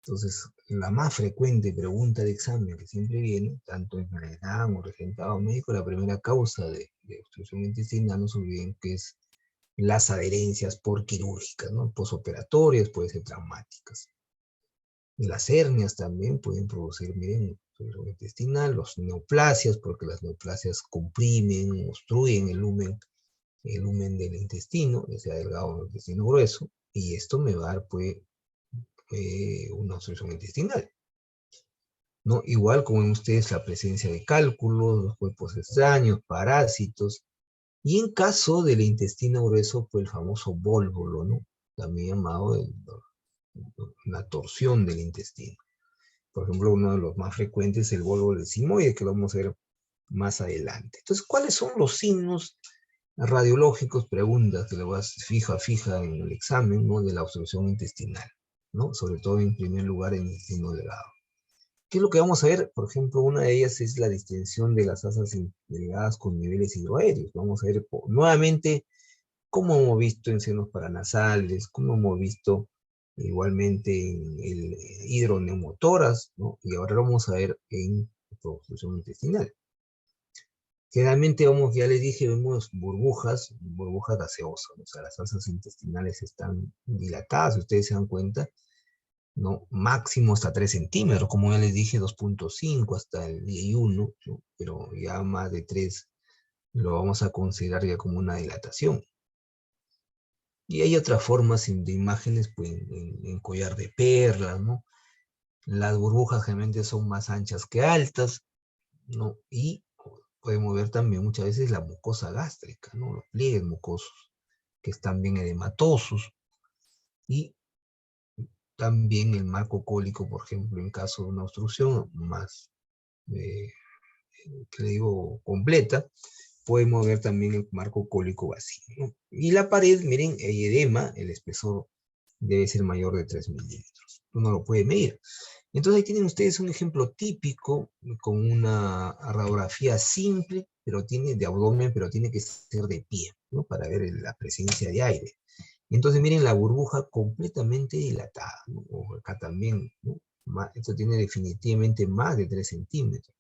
Entonces, la más frecuente pregunta de examen que siempre viene, tanto en el examen o resultado médico, la primera causa de obstrucción intestinal, no se olviden que es las adherencias por quirúrgicas, ¿no? Posoperatorias, pueden ser traumáticas. Y las hernias también pueden producir, miren, obstrucción intestinal, los neoplasias, porque las neoplasias comprimen, obstruyen el lumen del intestino, ya sea delgado o intestino grueso, y esto me va a dar, pues, una obstrucción intestinal, ¿no? Igual como ven ustedes la presencia de cálculos, los cuerpos extraños, parásitos, y en caso del intestino grueso, pues el famoso vólvulo, ¿no? También llamado la torsión del intestino. Por ejemplo, uno de los más frecuentes es el vólvulo del sigmoide, que lo vamos a ver más adelante. Entonces, ¿cuáles son los signos radiológicos? Preguntas que le vas fija en el examen, ¿no? De la obstrucción intestinal, ¿no? Sobre todo en primer lugar en el intestino delgado. ¿Qué es lo que vamos a ver? Por ejemplo, una de ellas es la distensión de las asas delgadas con niveles hidroaéreos. Vamos a ver nuevamente cómo hemos visto en senos paranasales, cómo hemos visto igualmente en el hidroneumotoras, ¿no? Y ahora lo vamos a ver en obstrucción intestinal. Generalmente vamos, ya les dije, vemos burbujas gaseosas, o sea, las asas intestinales están dilatadas, si ustedes se dan cuenta, ¿no? Máximo hasta 3 centímetros, como ya les dije, 2.5 hasta el 1, ¿no? Pero ya más de 3 lo vamos a considerar ya como una dilatación. Y hay otras formas de imágenes, pues, en collar de perlas, ¿no? Las burbujas generalmente son más anchas que altas, ¿no? Y podemos ver también muchas veces la mucosa gástrica, ¿no? Los pliegues mucosos, que están bien edematosos. Y también el marco cólico, por ejemplo, en caso de una obstrucción más, que le digo, completa, podemos ver también el marco cólico vacío, ¿no? Y la pared, miren, hay edema, el espesor debe ser mayor de 3 milímetros. Uno lo puede medir. Entonces ahí tienen ustedes un ejemplo típico con una radiografía simple, pero tiene de abdomen, pero tiene que ser de pie, ¿no? Para ver la presencia de aire. Entonces miren la burbuja completamente dilatada, ¿no? O acá también, ¿no? Esto tiene definitivamente más de 3 centímetros.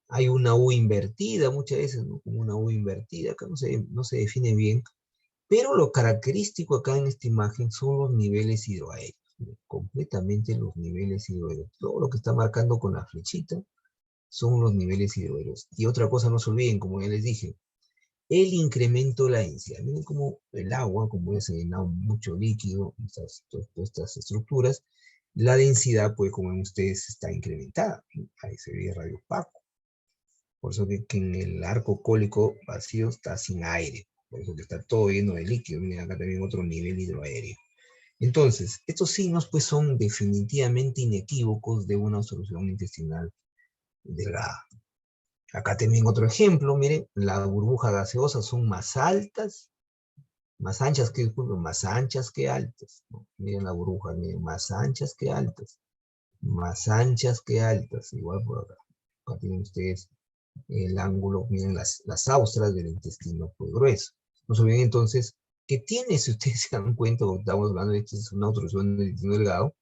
Hay una U invertida muchas veces, ¿no? Como una U invertida, acá no se define bien, pero lo característico acá en esta imagen son los niveles hidroaéreos, ¿no? Completamente los niveles hidroaéreos. Todo lo que está marcando con la flechita son los niveles hidroaéreos. Y otra cosa, no se olviden, como ya les dije, el incremento de la densidad. Miren cómo el agua, como ya se ha llenado mucho líquido, todas estas estructuras, la densidad, pues como ven ustedes, está incrementada. Ahí se ve radio opaco. Por eso que en el arco cólico vacío está sin aire. Por eso que está todo lleno de líquido. Miren acá también otro nivel hidroaéreo. Entonces, estos signos pues son definitivamente inequívocos de una obstrucción intestinal delgada. Acá también otro ejemplo, miren, las burbujas gaseosas son más altas, más anchas que, disculpen, más anchas que altas, ¿no? Miren la burbuja, miren, más anchas que altas, más anchas que altas, igual por acá. Acá tienen ustedes el ángulo, miren las austras del intestino pues, grueso. No se olviden entonces que tiene, si ustedes se dan cuenta, porque estamos hablando de que es una obstrucción del intestino delgado,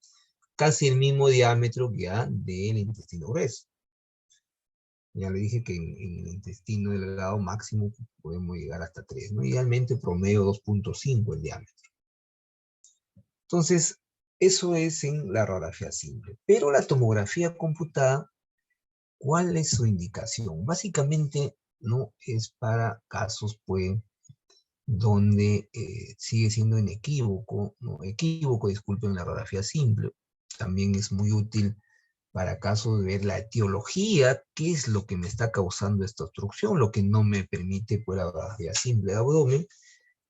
casi el mismo diámetro que del intestino grueso. Ya le dije que en el intestino delgado máximo podemos llegar hasta 3, ¿no? Idealmente promedio 2.5 el diámetro. Entonces, eso es en la radiografía simple. Pero la tomografía computada, ¿cuál es su indicación? Básicamente, ¿no? Es para casos, pues, donde sigue siendo inequívoco, ¿no? Equívoco, disculpen, la radiografía simple. También es muy útil para casos de ver la etiología, qué es lo que me está causando esta obstrucción, lo que no me permite pues, la radiografía simple de abdomen.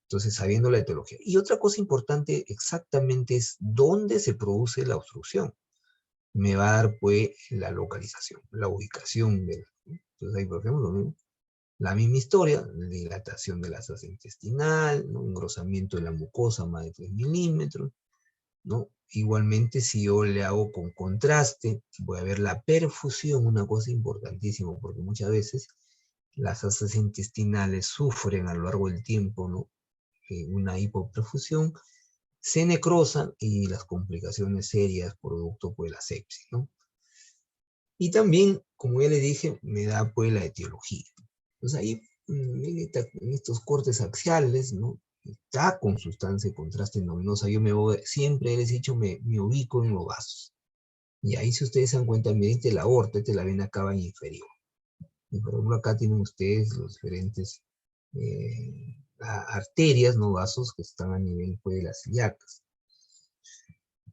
Entonces, sabiendo la etiología. Y otra cosa importante exactamente es dónde se produce la obstrucción. Me va a dar pues la localización, la ubicación de la. Entonces ahí, por ejemplo, La misma historia, dilatación de la asa intestinal, ¿no? Engrosamiento de la mucosa más de 3 milímetros, ¿no? Igualmente, si yo le hago con contraste, voy a ver la perfusión, una cosa importantísima, porque muchas veces las asas intestinales sufren a lo largo del tiempo, ¿no? Una hipoperfusión, se necrosan y las complicaciones serias producto pues, de la sepsis, ¿no? Y también, como ya le dije, me da pues la etiología. Entonces ahí, en estos cortes axiales, ¿no? Está con sustancia de contraste luminosa. Yo siempre les he dicho, me ubico en los vasos. Y ahí, si ustedes se dan cuenta, miren, esta es la aorta, esta es la vena cava inferior. Y por ejemplo, acá tienen ustedes los diferentes arterias, no vasos, que están a nivel pues, de las ilíacas.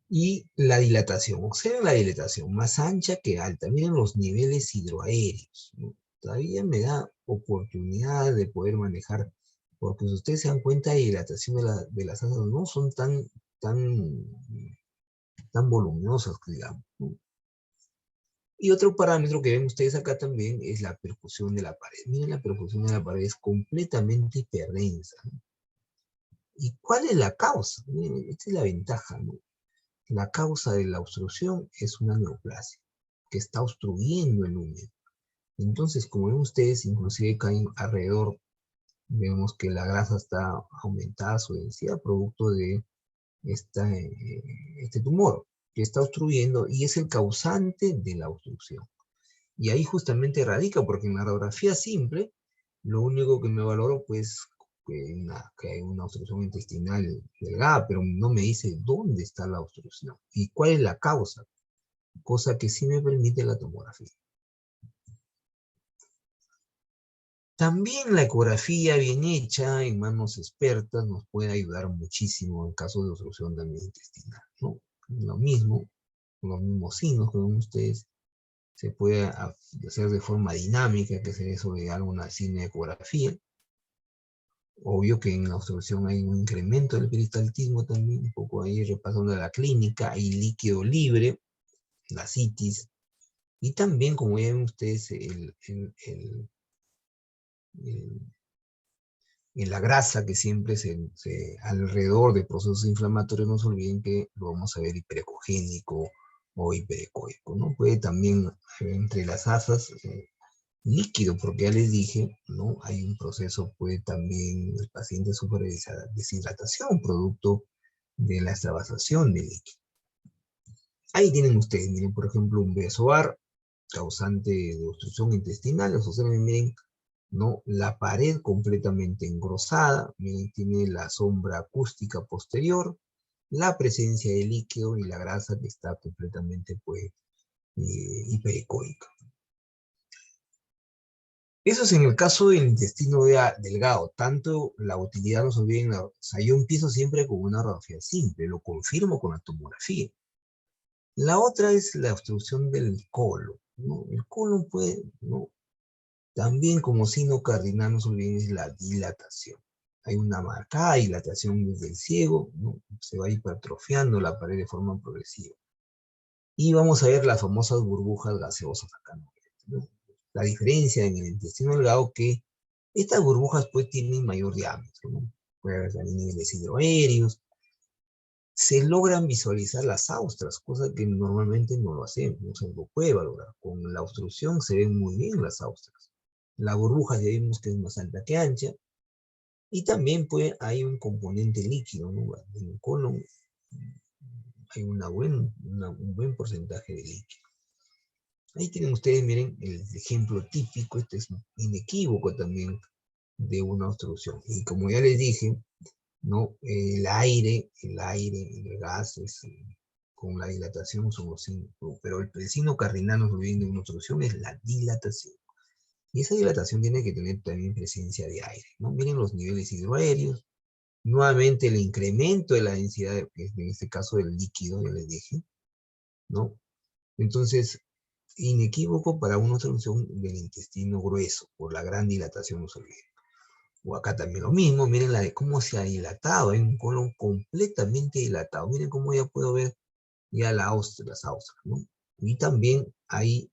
Y la dilatación, observen la dilatación, más ancha que alta. Miren los niveles hidroaéreos, ¿no? Todavía me da oportunidad de poder manejar, porque si ustedes se dan cuenta, la dilatación de las asas no son tan voluminosas, digamos, ¿no? Y otro parámetro que ven ustedes acá también es la perfusión de la pared. Miren, la perfusión de la pared es completamente hiperdensa, ¿no? ¿Y cuál es la causa? Miren, esta es la ventaja, ¿no? La causa de la obstrucción es una neoplasia que está obstruyendo el húmero. Entonces, como ven ustedes, inclusive acá alrededor, vemos que la grasa está aumentada su densidad producto de este tumor que está obstruyendo y es el causante de la obstrucción. Y ahí justamente radica, porque en la radiografía simple, lo único que me valoro, pues, que hay una obstrucción intestinal delgada, pero no me dice dónde está la obstrucción y cuál es la causa, cosa que sí me permite la tomografía. También la ecografía bien hecha en manos expertas nos puede ayudar muchísimo en caso de obstrucción también intestinal, ¿no? Lo mismo, los mismos signos que ven ustedes, se puede hacer de forma dinámica, que es eso de alguna cineecografía. Obvio que en la obstrucción hay un incremento del peristaltismo también, un poco ahí repasando la clínica, hay líquido libre, la citis, y también, como ya ven ustedes, en la grasa que siempre alrededor de procesos inflamatorios, no se olviden que lo vamos a ver hiperecogénico o hiperecoico, ¿no? Puede también entre las asas líquido, porque ya les dije, ¿no? Hay un proceso, puede también el paciente sufre de deshidratación, producto de la extravasación de líquido. Ahí tienen ustedes, miren, por ejemplo, un besoar causante de obstrucción intestinal, observen, miren, ¿no? La pared completamente engrosada, miren, tiene la sombra acústica posterior, la presencia de líquido y la grasa que está completamente, pues, hiperecoica. Eso es en el caso del intestino delgado, tanto la utilidad, no se olviden, o sea, yo empiezo siempre con una radiografía simple, lo confirmo con la tomografía. La otra es la obstrucción del colon, ¿no? El colon puede, ¿no? También como signo cardinal, no se olviden, es la dilatación. Hay una marcada dilatación desde el ciego, ¿no? Se va hipertrofiando la pared de forma progresiva. Y vamos a ver las famosas burbujas gaseosas acá, ¿no? La diferencia en el intestino delgado que estas burbujas pues tienen mayor diámetro, ¿no? Puede haber también niveles hidroaéreos. Se logran visualizar las austras, cosa que normalmente no lo hacemos, no se lo puede valorar. Con la obstrucción se ven muy bien las austras. La burbuja ya vimos que es más alta que ancha. Y también pues hay un componente líquido, ¿no? En el colon hay un buen porcentaje de líquido. Ahí tienen ustedes, miren, el ejemplo típico, este es inequívoco también de una obstrucción. Y como ya les dije, ¿no? El aire, el gas, con la dilatación son los signos, pero el signo cardinal no de una obstrucción es la dilatación. Y esa dilatación tiene que tener también presencia de aire, ¿no? Miren los niveles hidroaéreos, nuevamente el incremento de la densidad, en este caso del líquido, ya les dije, ¿no? Entonces, inequívoco para una obstrucción del intestino grueso, por la gran dilatación, no se olviden. O acá también lo mismo, miren la de cómo se ha dilatado, hay un colon completamente dilatado. Miren cómo ya puedo ver ya las austras, ¿no? Y también hay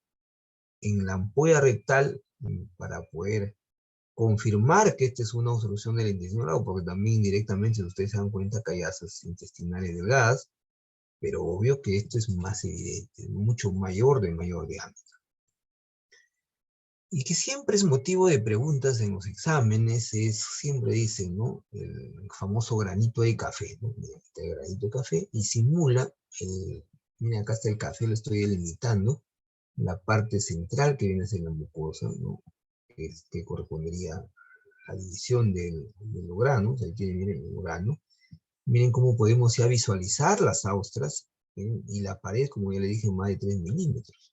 en la ampolla rectal, para poder confirmar que esta es una obstrucción del intestino delgado, porque también indirectamente, si ustedes se dan cuenta que hay asas intestinales delgadas, pero obvio que esto es más evidente, mucho mayor diámetro. Y que siempre es motivo de preguntas en los exámenes, siempre dicen, ¿no? El famoso granito de café, ¿no? Este granito de café, y simula, miren, acá está el café, lo estoy delimitando, la parte central que viene a ser la mucosa, ¿no? Que correspondería a la división de los granos, ahí tienen, miren, el grano. Miren cómo podemos ya visualizar las austras, y la pared, como ya le dije, más de 3 milímetros.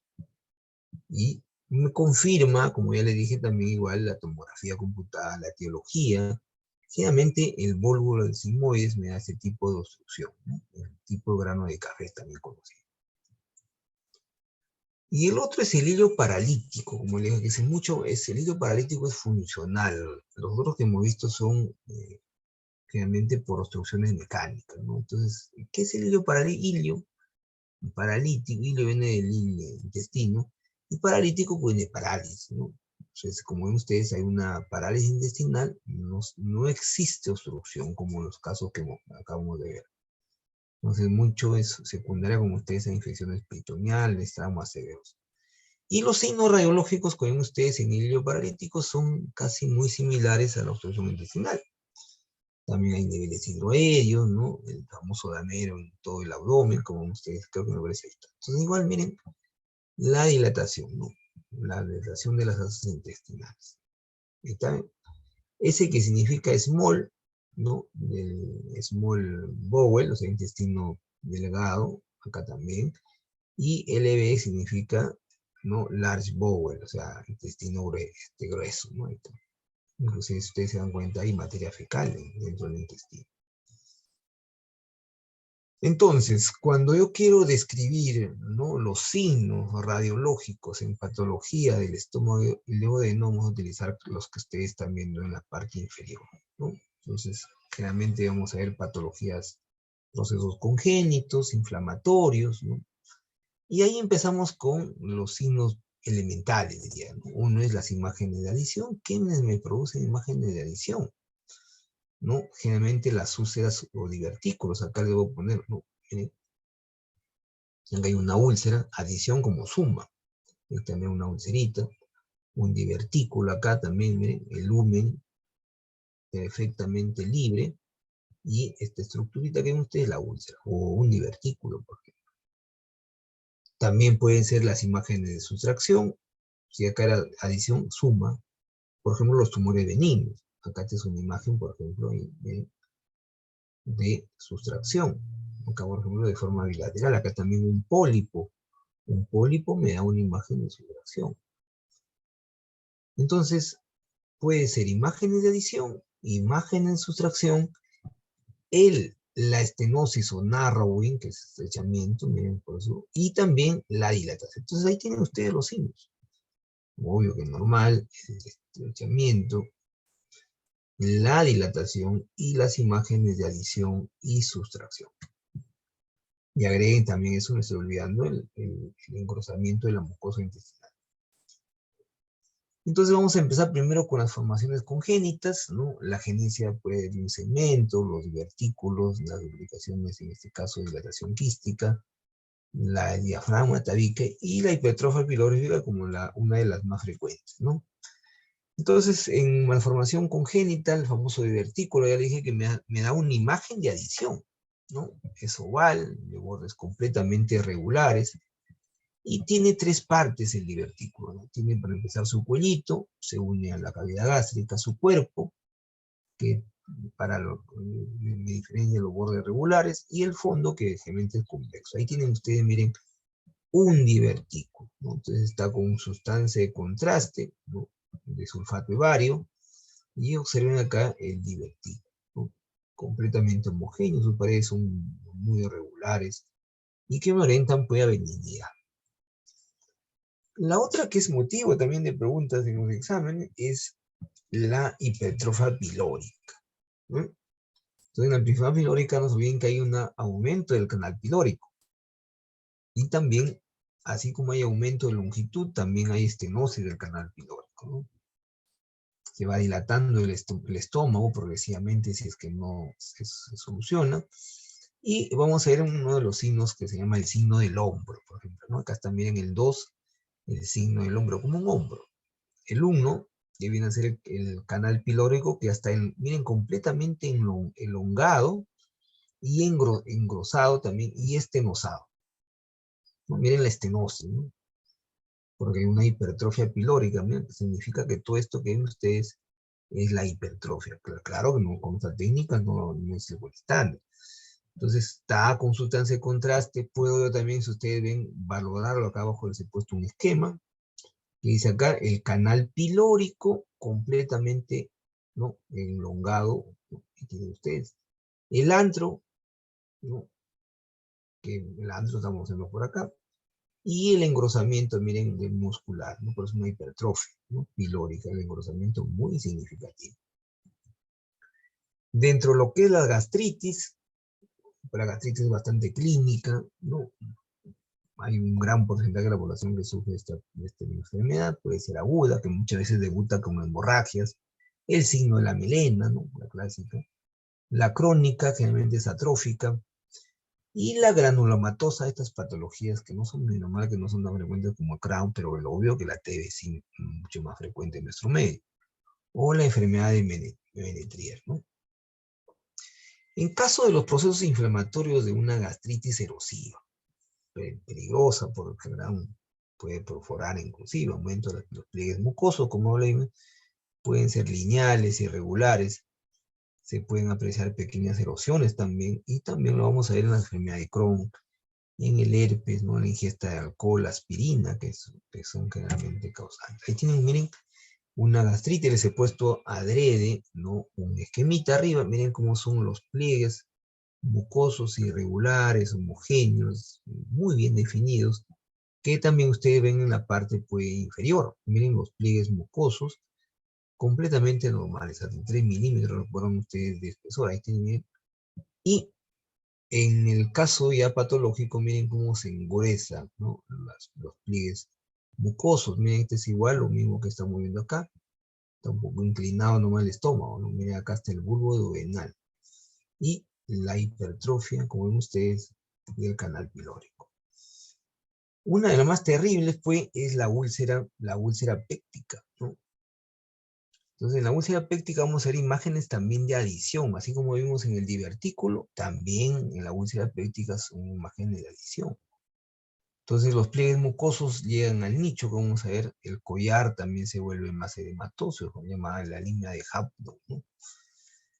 Y me confirma, como ya le dije, también igual la tomografía computada, la etiología. Generalmente el bólvulo del sigmoides me da este tipo de obstrucción, ¿no? El tipo de grano de café también conocido. Y el otro es el hilo paralítico, como le dije, que es mucho, el hilo paralítico es funcional. Los otros que hemos visto son generalmente por obstrucciones mecánicas, ¿no? Entonces, ¿qué es el hilo paralítico? Paralítico, hilo viene del intestino, y paralítico viene de parálisis, ¿no? Entonces, como ven ustedes, hay una parálisis intestinal, no existe obstrucción como en los casos que acabamos de ver. Entonces, mucho es secundaria, como ustedes, a infecciones peritoneales, traumas severos. Y los signos radiológicos que ven ustedes en el hilo paralítico son casi muy similares a la obstrucción intestinal. También hay niveles hidroaéreos, ¿no? El famoso damero en todo el abdomen, como ustedes creo que me parece ahí está. Entonces, igual, miren, la dilatación, ¿no? La dilatación de las asas intestinales. ¿Está? Ese que significa small, ¿no? El small bowel, o sea, intestino delgado, acá también. Y LB significa, ¿no? Large bowel, o sea, intestino grueso, ¿no? Inclusive, si ustedes se dan cuenta, hay materia fecal dentro del intestino. Entonces, cuando yo quiero describir, ¿no? Los signos radiológicos en patología del estómago y duodeno, vamos a utilizar los que ustedes están viendo en la parte inferior, ¿no? Entonces, generalmente vamos a ver patologías, procesos congénitos, inflamatorios, ¿no? Y ahí empezamos con los signos elementales, diría, ¿no? Uno es las imágenes de adición. ¿Quiénes me producen imágenes de adición? ¿No? Generalmente las úlceras o divertículos, acá le voy a poner, ¿no? Miren, acá hay una úlcera, adición como zumba, hay también una ulcerita, un divertículo acá también, miren, el lumen perfectamente libre, y esta estructurita que ven ustedes, la úlcera, o un divertículo, por ejemplo. También pueden ser las imágenes de sustracción, si acá era adición, suma, por ejemplo, los tumores benignos. Acá esta es una imagen, por ejemplo, de sustracción. Acá, por ejemplo, de forma bilateral. Acá también un pólipo. Un pólipo me da una imagen de sustracción. Entonces, puede ser imágenes de adición, imágenes de sustracción, la estenosis o narrowing, que es estrechamiento, miren por eso, y también la dilatación. Entonces, ahí tienen ustedes los signos. Obvio que normal, el estrechamiento, la dilatación y las imágenes de adición y sustracción. Y agreguen también, eso me estoy olvidando, el engrosamiento de la mucosa intestinal. Entonces vamos a empezar primero con las formaciones congénitas, ¿no? La agenesia puede de un segmento, los divertículos, las duplicaciones, en este caso dilatación quística, la diafragma tabique y la hipertrofia pilorífica como una de las más frecuentes, ¿no? Entonces, en malformación congénita, el famoso divertículo, ya le dije que me da una imagen de adición, ¿no? Es oval, de bordes completamente regulares, y tiene 3 partes el divertículo, ¿no? Tiene para empezar su cuellito, se une a la cavidad gástrica, su cuerpo, que me diferencia los bordes regulares, y el fondo, que generalmente es convexo. Ahí tienen ustedes, miren, un divertículo, ¿no? Entonces está con sustancia de contraste, ¿no? De sulfato de bario, y observen acá el divertículo, ¿no? Completamente homogéneo, sus paredes son muy irregulares, y que me orientan pues a benignidad. La otra que es motivo también de preguntas en los exámenes es la hipertrofia pilórica, ¿no? Entonces, en la hipertrofia pilórica nos olviden que hay un aumento del canal pilórico. Y también, así como hay aumento de longitud, también hay estenosis del canal pilórico, ¿no? se va dilatando el estómago progresivamente si es que no se soluciona. Y vamos a ver uno de los signos que se llama el signo del hombro, por ejemplo, ¿no? Acá está, miren, el 2, el signo del hombro, como un hombro. El 1, que viene a ser el canal pilórico, que hasta, miren, completamente elongado y engrosado también, y estenosado, ¿no? Miren la estenosis, ¿no? Porque hay una hipertrofia pilórica, miren, que significa que todo esto que ven ustedes es la hipertrofia. Claro que no, con esta técnica no es el estándar. Entonces, está con sustancia de contraste. Puedo yo también, si ustedes ven, valorarlo. Acá abajo les he puesto un esquema que dice acá el canal pilórico completamente, ¿no?, elongado, ¿no?, que tienen ustedes. El antro, ¿no?, que el antro estamos viendo por acá. Y el engrosamiento, miren, del muscular, ¿no? Por eso es una hipertrofia, ¿no?, pilórica, el engrosamiento muy significativo. Dentro de lo que es la gastritis es bastante clínica, ¿no? Hay un gran porcentaje de la población que sufre esta enfermedad, puede ser aguda, que muchas veces debuta con hemorragias, el signo de la melena, ¿no?, la clásica. La crónica, generalmente es atrófica, y la granulomatosa, estas patologías que no son muy normales, que no son tan frecuentes como el Crohn, pero lo obvio que la TB sí es mucho más frecuente en nuestro medio. O la enfermedad de Menetrier, ¿no? En caso de los procesos inflamatorios de una gastritis erosiva, peligrosa porque puede perforar inclusive, aumento de los pliegues mucosos, como hablé, pueden ser lineales, irregulares, se pueden apreciar pequeñas erosiones también, y también lo vamos a ver en la enfermedad de Crohn, en el herpes, ¿no?, la ingesta de alcohol, aspirina, que son generalmente causantes. Ahí tienen, miren, una gastritis, les he puesto adrede, ¿no?, un esquemita arriba, miren cómo son los pliegues mucosos, irregulares, homogéneos, muy bien definidos, que también ustedes ven en la parte, pues, inferior. Miren los pliegues mucosos, completamente normales, hasta 3 milímetros, recuerdan ustedes, de espesor, ahí tienen. Y en el caso ya patológico, miren cómo se engruesa, ¿no?, los pliegues mucosos. Miren, este es igual, lo mismo que estamos viendo acá. Está un poco inclinado nomás el estómago, ¿no? Miren, acá está el bulbo duodenal. Y la hipertrofia, como ven ustedes, del canal pilórico. Una de las más terribles, pues, es la úlcera péptica, ¿no? Entonces, en la úlcera péptica vamos a ver imágenes también de adición, así como vimos en el divertículo, también en la úlcera péptica son imágenes de adición. Entonces, los pliegues mucosos llegan al nicho, como vamos a ver, el collar también se vuelve más edematoso, llamada la línea de Hapton, ¿no?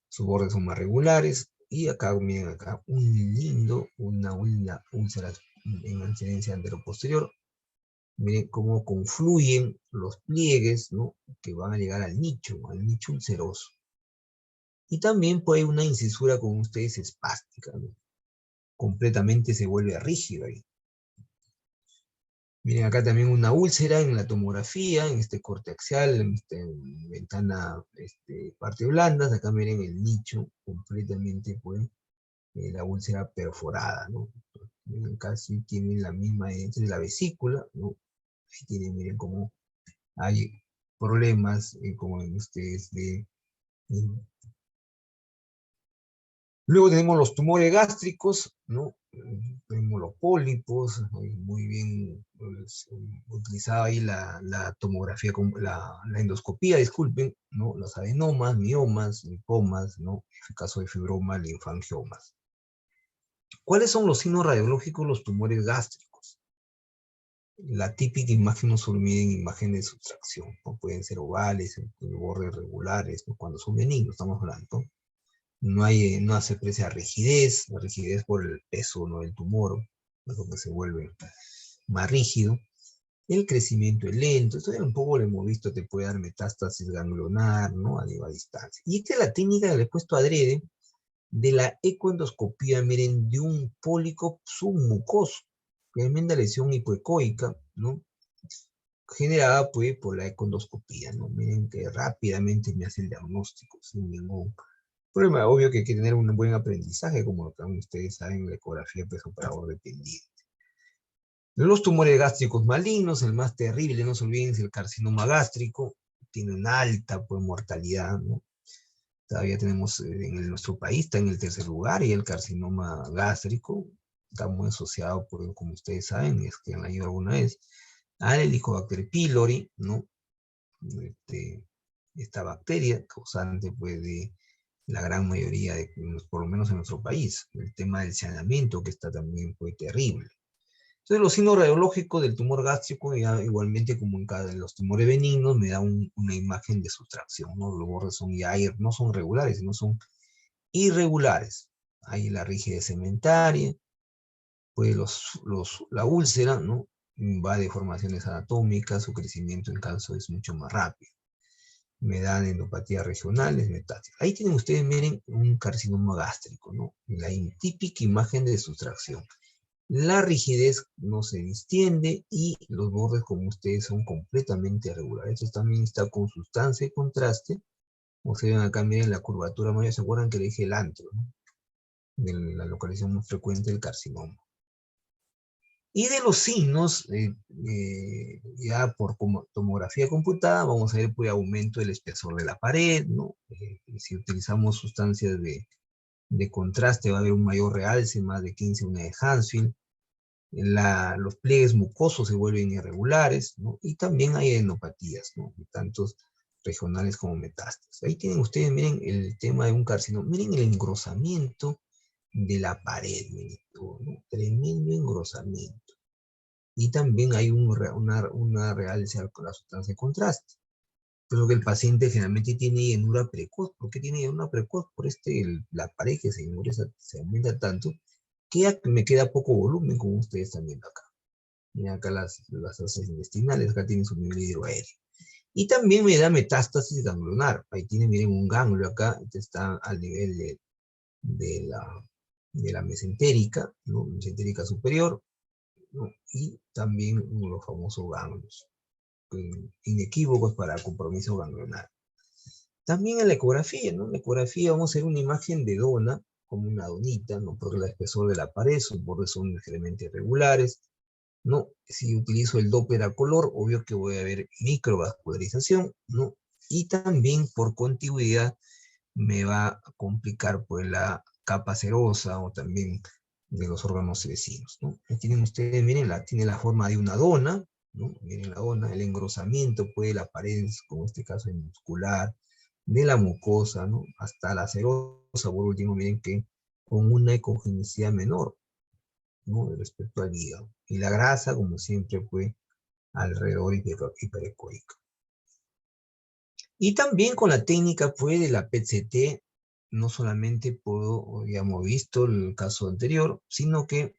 Sus bordes son más regulares, y acá, miren acá, una úlcera en la incidencia anteroposterior. Miren cómo confluyen los pliegues, ¿no?, que van a llegar al nicho ulceroso. Y también puede haber una incisura con ustedes espástica, ¿no? Completamente se vuelve rígido ahí. Miren acá también una úlcera en la tomografía, en este corte axial, en esta ventana, parte blanda. Acá miren el nicho completamente, pues, la úlcera perforada, ¿no? Miren, casi tienen la misma entre la vesícula, ¿no? Ahí tienen, miren cómo hay problemas, como ven ustedes, luego tenemos los tumores gástricos, ¿no? Tenemos los pólipos, muy bien, pues, utilizada ahí la tomografía, la endoscopía, disculpen, ¿no? Los adenomas, miomas, linfomas, ¿no? En el caso de fibroma, linfangiomas. ¿Cuáles son los signos radiológicos de los tumores gástricos? La típica imagen nos olvida en imagen de sustracción, ¿no? Pueden ser ovales, bordes regulares, ¿no? Cuando son benignos, estamos hablando. No se aprecia rigidez, la rigidez por el peso, ¿no?, del tumor, es lo que se vuelve más rígido. El crecimiento es lento, esto ya un poco lo hemos visto, te puede dar metástasis ganglionar, ¿no?, a distancia. Y esta es la técnica que le he puesto adrede de la ecoendoscopía, miren, de un pólipo submucoso, tremenda lesión hipoecoica, ¿no?, generada, pues, por la ecoendoscopía, ¿no? Miren que rápidamente me hace el diagnóstico sin ningún problema. Obvio que hay que tener un buen aprendizaje, como ustedes saben, la ecografía pesoperador dependiente. Los tumores gástricos malignos, el más terrible, no se olviden, es el carcinoma gástrico, tiene una alta pues, mortalidad, ¿no? Todavía tenemos en nuestro país, está en el tercer lugar, y el carcinoma gástrico está muy asociado, como ustedes saben, es que han leído alguna vez, al Helicobacter pylori, ¿no? Esta bacteria causante pues, de la gran mayoría, por lo menos en nuestro país. El tema del saneamiento, que está también pues, terrible. Entonces, los signos radiológicos del tumor gástrico, ya, igualmente como en cada de los tumores benignos, me da una imagen de sustracción, ¿no? Los bordes son ya, no son regulares, sino son irregulares. Hay la rigidez cementaria, pues la úlcera, ¿no? Va de formaciones anatómicas, su crecimiento en caso es mucho más rápido. Me dan endopatías regionales, metástasis. Ahí tienen ustedes, miren, un carcinoma gástrico, ¿no? La típica imagen de sustracción. La rigidez no se distiende y los bordes, como ustedes, son completamente irregulares. Esto también está con sustancia de contraste. Como se ven acá, miren la curvatura mayor. ¿Se acuerdan que le dije el antro, ¿no? De la localización más frecuente del carcinoma. Y de los signos, ya por tomografía computada, vamos a ver pues, aumento del espesor de la pared, ¿no? Si utilizamos sustancias de contraste, va a haber un mayor realce, más de 15 unidades de Hansfield. Los pliegues mucosos se vuelven irregulares, ¿no? Y también hay adenopatías, ¿no? Tantos regionales como metástasis. Ahí tienen ustedes, miren el tema de un carcinoma, miren el engrosamiento de la pared, miren, ¿no? Tremendo engrosamiento. Y también hay una realce con la sustancia de contraste. Pero que el paciente generalmente tiene llenura precoz. ¿Por qué tiene llenura precoz? Por la pared que se aumenta tanto, que ya me queda poco volumen, como ustedes están viendo acá. Miren acá las heces intestinales, acá tienen su nivel hidroaéreo. Y también me da metástasis ganglionar. Ahí tienen, miren, un ganglio acá, este está al nivel de la mesentérica, ¿no? Mesentérica superior, ¿no? Y también los famosos ganglios, inequívocos para compromiso ganglionar. También en la ecografía, ¿no? En la ecografía vamos a ver una imagen de dona, como una donita, ¿no? Porque el espesor de la pared, sus bordes son ligeramente irregulares, ¿no? Si utilizo el Doppler a color, obvio que voy a ver microvascularización, ¿no? Y también por contigüidad me va a complicar pues la capa serosa o también de los órganos vecinos, ¿no? Aquí tienen ustedes, miren, tiene la forma de una dona, ¿no? Miren la dona, el engrosamiento pues de la pared, como en este caso es muscular, de la mucosa, ¿no? Hasta la serosa, por último, miren que con una ecogenicidad menor, ¿no? Respecto al hígado. Y la grasa, como siempre, pues, alrededor hiperecoica. Y también con la técnica, pues, de la PET-CT, no solamente puedo, ya hemos visto el caso anterior, sino que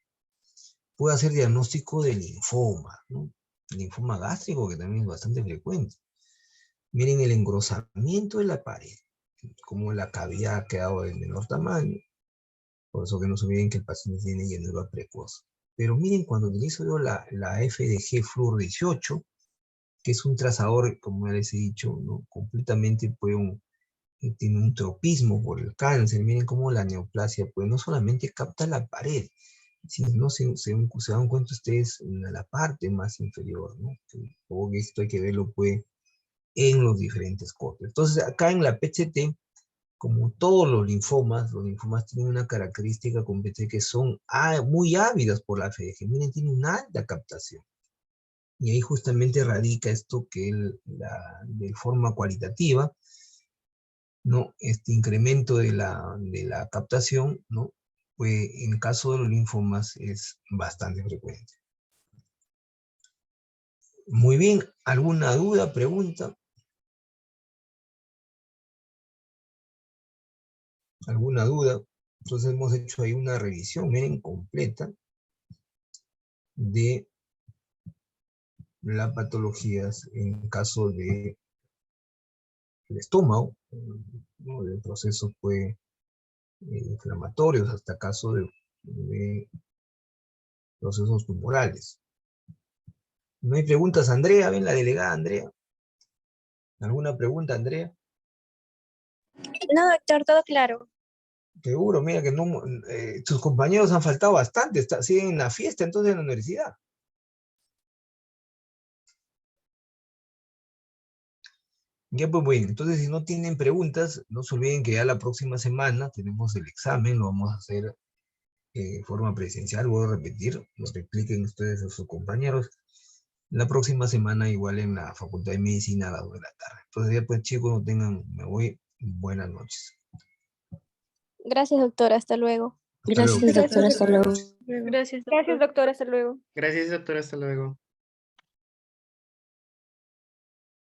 puedo hacer diagnóstico de linfoma, ¿no? Linfoma gástrico, que también es bastante frecuente. Miren el engrosamiento de la pared, como la cavidad ha quedado de menor tamaño. Por eso que no se olviden que el paciente tiene llenura precoz. Pero miren, cuando utilizo yo la FDG Fluor 18, que es un trazador, como ya les he dicho, ¿no? Completamente tiene un tropismo por el cáncer. Miren cómo la neoplasia, pues no solamente capta la pared, sino se dan cuenta ustedes en la parte más inferior, ¿no? Todo esto hay que verlo, pues, en los diferentes cortes. Entonces, acá en la PET-CT, como todos los linfomas tienen una característica con PET que son muy ávidas por la FDG. Miren, tienen una alta captación. Y ahí justamente radica esto que de forma cualitativa, ¿no? Este incremento de la captación, ¿no? Pues en caso de los linfomas es bastante frecuente. Muy bien, ¿alguna duda, pregunta? ¿Alguna duda? Entonces hemos hecho ahí una revisión, miren, completa de las patologías en caso de el estómago, ¿no? De procesos pues, inflamatorios, hasta caso de procesos tumorales. ¿No hay preguntas, Andrea? ¿Ven la delegada, Andrea? ¿Alguna pregunta, Andrea? No, doctor, todo claro. Seguro, mira que no, tus compañeros han faltado bastante, siguen en la fiesta entonces en la universidad. Ya pues bueno, entonces si no tienen preguntas, no se olviden que ya la próxima semana tenemos el examen, lo vamos a hacer de forma presencial, voy a repetir, lo que expliquen ustedes a sus compañeros. La próxima semana igual en la Facultad de Medicina a las 2 de la tarde. Entonces ya pues chicos, no tengan, me voy, buenas noches. Gracias, doctora. Hasta luego. Hasta luego. Gracias, doctora. Hasta luego. Gracias, Gracias, doctora. Hasta luego. Gracias, doctora. Hasta luego.